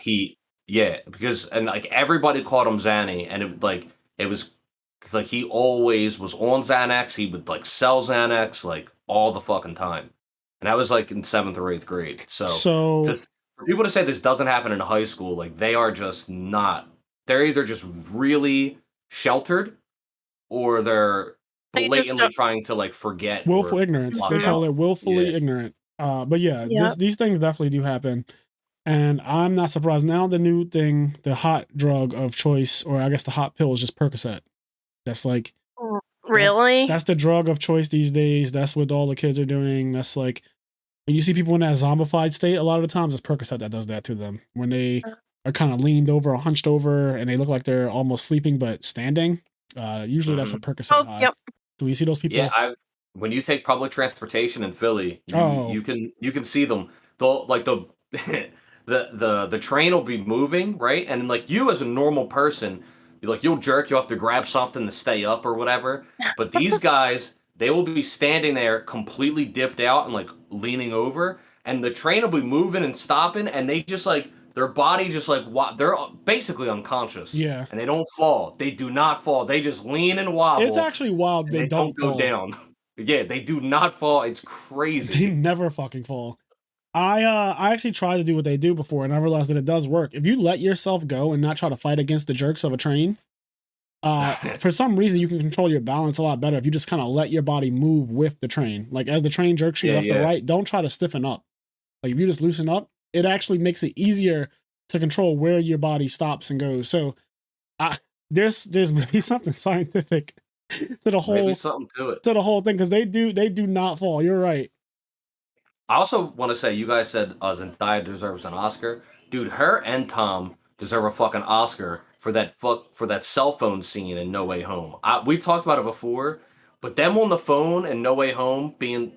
and like everybody called him Zanny, and it was like he always was on Xanax. He would like sell Xanax like all the fucking time, and I was like in 7th or 8th grade. So just for people to say this doesn't happen in high school, like they are just not. They're either just really sheltered, or they're blatantly trying to like forget. Willful ignorance. They call it willfully ignorant. But these things definitely do happen. And I'm not surprised. Now the new thing, the hot drug of choice, or I guess the hot pill, is just Percocet. That's like... Really? That's the drug of choice these days. That's what all the kids are doing. That's like... When you see people in that zombified state, a lot of the times it's Percocet that does that to them. When they are kind of leaned over or hunched over, and they look like they're almost sleeping but standing, usually that's a Percocet high. Yep. So you see those people... Yeah, when you take public transportation in Philly, you can see them. The train will be moving, right? And like you as a normal person, you'll jerk, you'll have to grab something to stay up or whatever. But these guys, they will be standing there completely dipped out and like leaning over, and the train will be moving and stopping, and they just like their body just like they're basically unconscious. Yeah, and they don't fall. They do not fall. They just lean and wobble. It's actually wild. They don't go fall down. Yeah, they do not fall. It's crazy. They never fucking fall. I actually tried to do what they do before, and I realized that it does work. If you let yourself go and not try to fight against the jerks of a train, for some reason you can control your balance a lot better if you just kind of let your body move with the train. Like as the train jerks you left to right, don't try to stiffen up. Like if you just loosen up, it actually makes it easier to control where your body stops and goes. So there's maybe something scientific to the whole thing, because they do not fall. You're right. I also want to say, you guys said Zendaya deserves an Oscar. Dude, her and Tom deserve a fucking Oscar for that cell phone scene in No Way Home. We talked about it before, but them on the phone in No Way Home being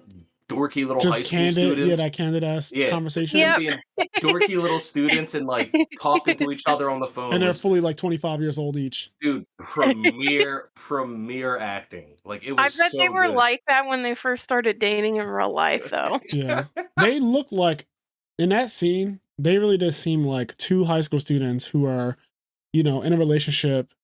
dorky little high school students. Yeah, that candid ass conversation. Yep. Being dorky little students and like talking to each other on the phone. And they're fully like 25 years old each. Dude, premier acting. Like it was I bet so they were good. like that when they first started dating in real life, though. Yeah. They look like, in that scene, they really did seem like two high school students who are, in a relationship,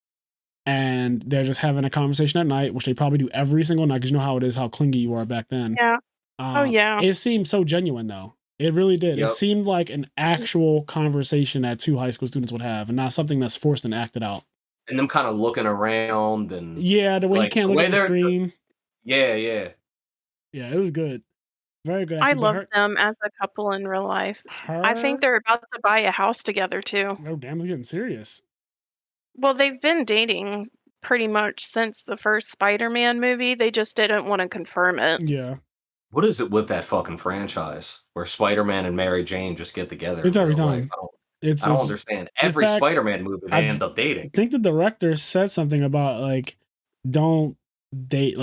and they're just having a conversation at night, which they probably do every single night, because you know how it is, how clingy you are back then. Yeah. Yeah. It seemed so genuine, though. It really did. Yep. It seemed like an actual conversation that two high school students would have, and not something that's forced and acted out. And them kind of looking around, and the way you can't look at the screen. Yeah, it was good. Very good. I love them as a couple in real life. I think they're about to buy a house together too. Oh damn, they're getting serious. Well, they've been dating pretty much since the first Spider-Man movie. They just didn't want to confirm it. Yeah. What is it with that fucking franchise where Spider-Man and Mary Jane just get together? It's every time. I don't understand. Every Spider-Man movie, they end up dating. I think the director said something about like, don't date.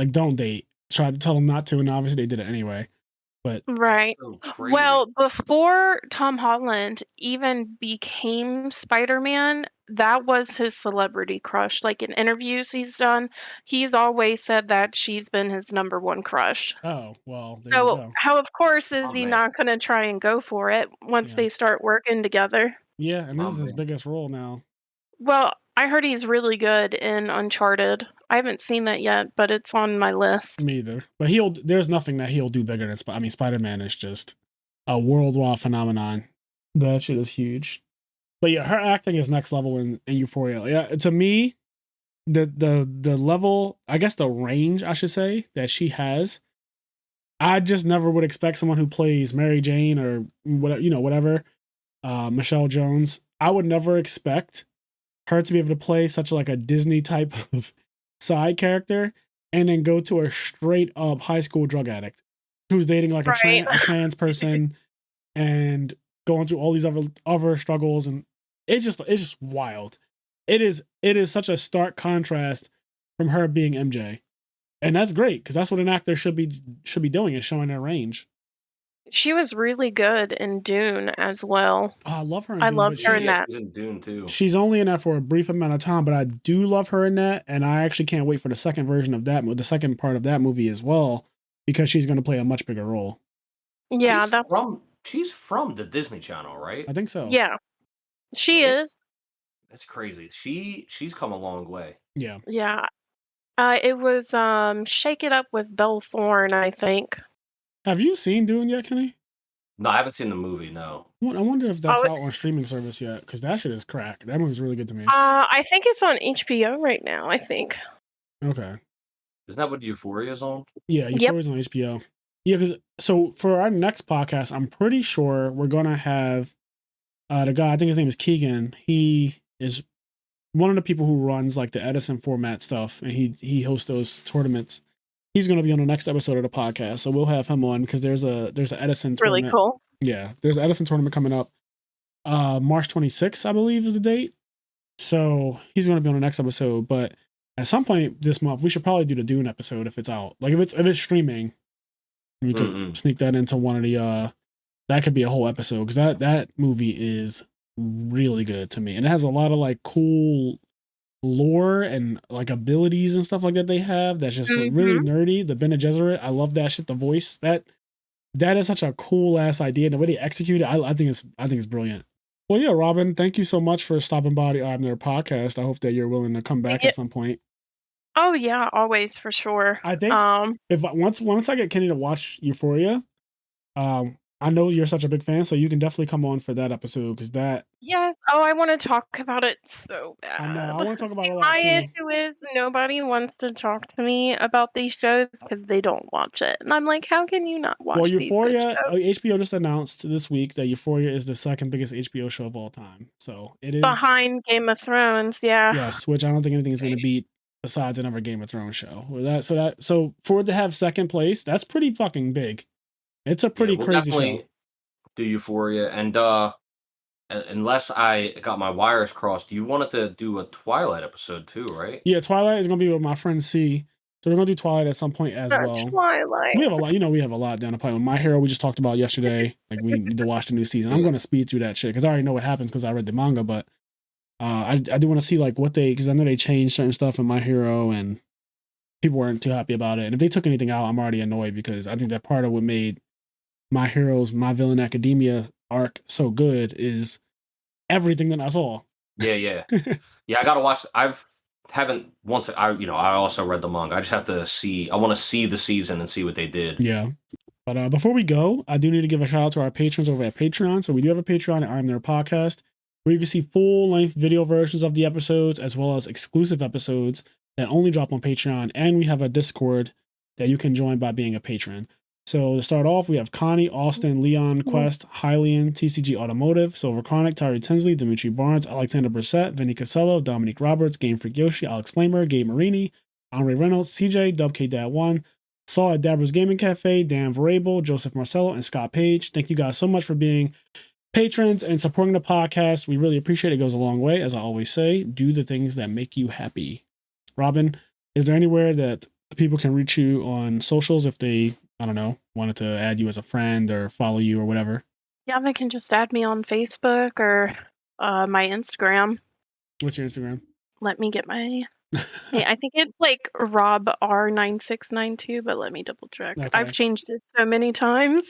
Tried to tell them not to, and obviously they did it anyway. But right. So well, before Tom Holland even became Spider-Man, that was his celebrity crush. Like in interviews he's done, he's always said that she's been his number one crush. Oh, well, there so you go. How of course is he not going to try and go for it once they start working together? Yeah, and this is his biggest role now. Well, I heard he's really good in Uncharted. I haven't seen that yet, but it's on my list. Me either. But there's nothing that he'll do bigger than Spider-Man is just a worldwide phenomenon. That shit is huge. But yeah, her acting is next level in Euphoria. Yeah, to me, the level, I guess the range, I should say, that she has, I just never would expect someone who plays Mary Jane or whatever, Michelle Jones. I would never expect her to be able to play such like a Disney type of side character and then go to a straight up high school drug addict who's dating like a trans person and going through all these other struggles, and it's just wild. It is such a stark contrast from her being MJ, and that's great because that's what an actor should be doing, is showing their range. She was really good in Dune as well. Oh, I love her. I love her in that. She's in Dune too. She's only in that for a brief amount of time, but I do love her in that, and I actually can't wait for the second version of that, the second part of that movie as well, because she's going to play a much bigger role. Yeah, she's from the Disney Channel, right? I think so. Yeah, she is. That's crazy. She's come a long way. Yeah. Yeah. It was Shake It Up with Belle Thorne, I think. Have you seen Dune yet, Kenny? No, I haven't seen the movie, no. I wonder if that's out on streaming service yet, because that shit is crack. That movie's really good to me. I think it's on HBO right now, I think. Okay. Isn't that what Euphoria's on? Yeah, Euphoria's on HBO. Yeah, because so for our next podcast, I'm pretty sure we're going to have the guy, I think his name is Keegan. He is one of the people who runs like the Edison format stuff, and he hosts those tournaments. He's going to be on the next episode of the podcast, so we'll have him on because there's an Edison tournament. Really cool. Yeah, there's an Edison tournament coming up. March 26th, I believe, is the date. So he's going to be on the next episode. But at some point this month, we should probably do the Dune episode if it's out. Like if it's streaming, we could sneak that into one of the. That could be a whole episode because that movie is really good to me, and it has a lot of like cool lore and like abilities and stuff like that they have. That's just like, really nerdy. The Bene Gesserit, I love that shit. The voice that is such a cool ass idea. And the way they execute it, I think it's brilliant. Well, yeah, Robin, thank you so much for stopping by the IMNerd Podcast. I hope that you're willing to come back at some point. Oh yeah, always, for sure. I think if once I get Kenny to watch Euphoria, I know you're such a big fan, so you can definitely come on for that episode because that. Yes. Oh, I want to talk about it so bad. I know. I want to talk about it a lot My too. issue is nobody wants to talk to me about these shows because they don't watch it, and I'm like, how can you not watch? Well, Euphoria, HBO just announced this week that Euphoria is the second biggest HBO show of all time. So it is behind Game of Thrones. Yeah. Yes, which I don't think anything is going to beat besides another Game of Thrones show. So for it to have second place, that's pretty fucking big. It's a pretty crazy show. Do Euphoria, and unless I got my wires crossed, you wanted to do a Twilight episode too, right? Yeah, Twilight is going to be with my friend C. So we're going to do Twilight at some point as well. Twilight. We have a lot, we have a lot down the pipe. My Hero we just talked about yesterday. Like we need to watch the new season. I'm going to speed through that shit because I already know what happens because I read the manga, but I do want to see like what because I know they changed certain stuff in My Hero and people weren't too happy about it. And if they took anything out, I'm already annoyed because I think that part of what made My Hero's My Villain Academia arc so good is everything that I saw. Yeah. I gotta watch. I also read the manga. I just have to see. I want to see the season and see what they did. Yeah. But before we go, I do need to give a shout out to our patrons over at Patreon. So we do have a Patreon at IMNerd Podcast, where you can see full-length video versions of the episodes as well as exclusive episodes that only drop on Patreon. And we have a Discord that you can join by being a patron. So to start off, we have Connie, Austin, Leon, Quest, Hylian, TCG Automotive, Silver Chronic, Tyree Tinsley, Dimitri Barnes, Alexander Brissett, Vinny Casello, Dominique Roberts, Game Freak Yoshi, Alex Flamer, Gabe Marini, Henri Reynolds, CJ, WK-1, Saul at Dabra's Gaming Cafe, Dan Varable, Joseph Marcello, and Scott Page. Thank you guys so much for being patrons and supporting the podcast. We really appreciate it. It goes a long way. As I always say, do the things that make you happy. Robin, is there anywhere that people can reach you on socials if they, I don't know, wanted to add you as a friend or follow you or whatever? Yeah, they can just add me on Facebook or my Instagram. What's your Instagram? Let me get my... Hey, I think it's like Rob R9692, but let me double check. Okay. I've changed it so many times.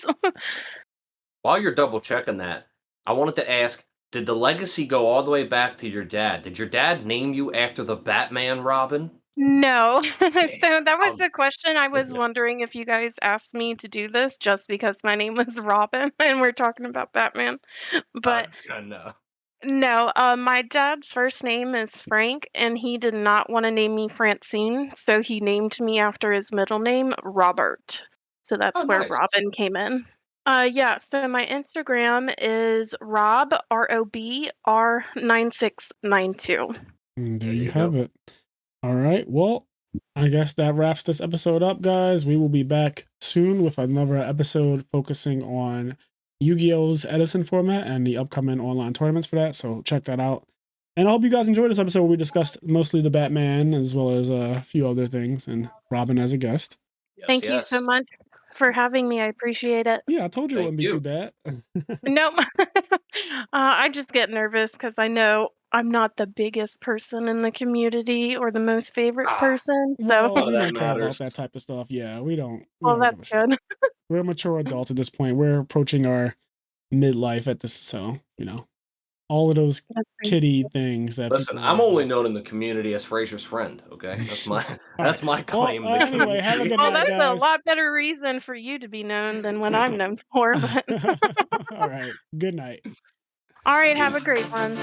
While you're double checking that, I wanted to ask, did the legacy go all the way back to your dad? Did your dad name you after the Batman, Robin? No. So that was the question. I was wondering if you guys asked me to do this just because my name was Robin and we're talking about Batman. But no, my dad's first name is Frank, and he did not want to name me Francine, so he named me after his middle name, Robert. So that's where Robin came in. Yeah, so my Instagram is Rob, ROB, R9692. There you have it. All right. Well, I guess that wraps this episode up, guys. We will be back soon with another episode focusing on Yu-Gi-Oh's Edison format and the upcoming online tournaments for that. So check that out. And I hope you guys enjoyed this episode where we discussed mostly the Batman as well as a few other things and Robin as a guest. Thank you so much for having me. I appreciate it. Yeah, I told you it wouldn't be too bad. Nope. I just get nervous because I know I'm not the biggest person in the community or the most favorite person. So we don't care about that type of stuff. Yeah, we don't. Well, that's good. We're mature adults at this point. We're approaching our midlife at this, so all of those kiddie things that. Listen, I'm only known in the community as Fraser's friend. Okay, that's my claim. Well, anyway, have a good night, that's guys. A lot better reason for you to be known than what I'm known for. But all right, good night. All right, have a great one.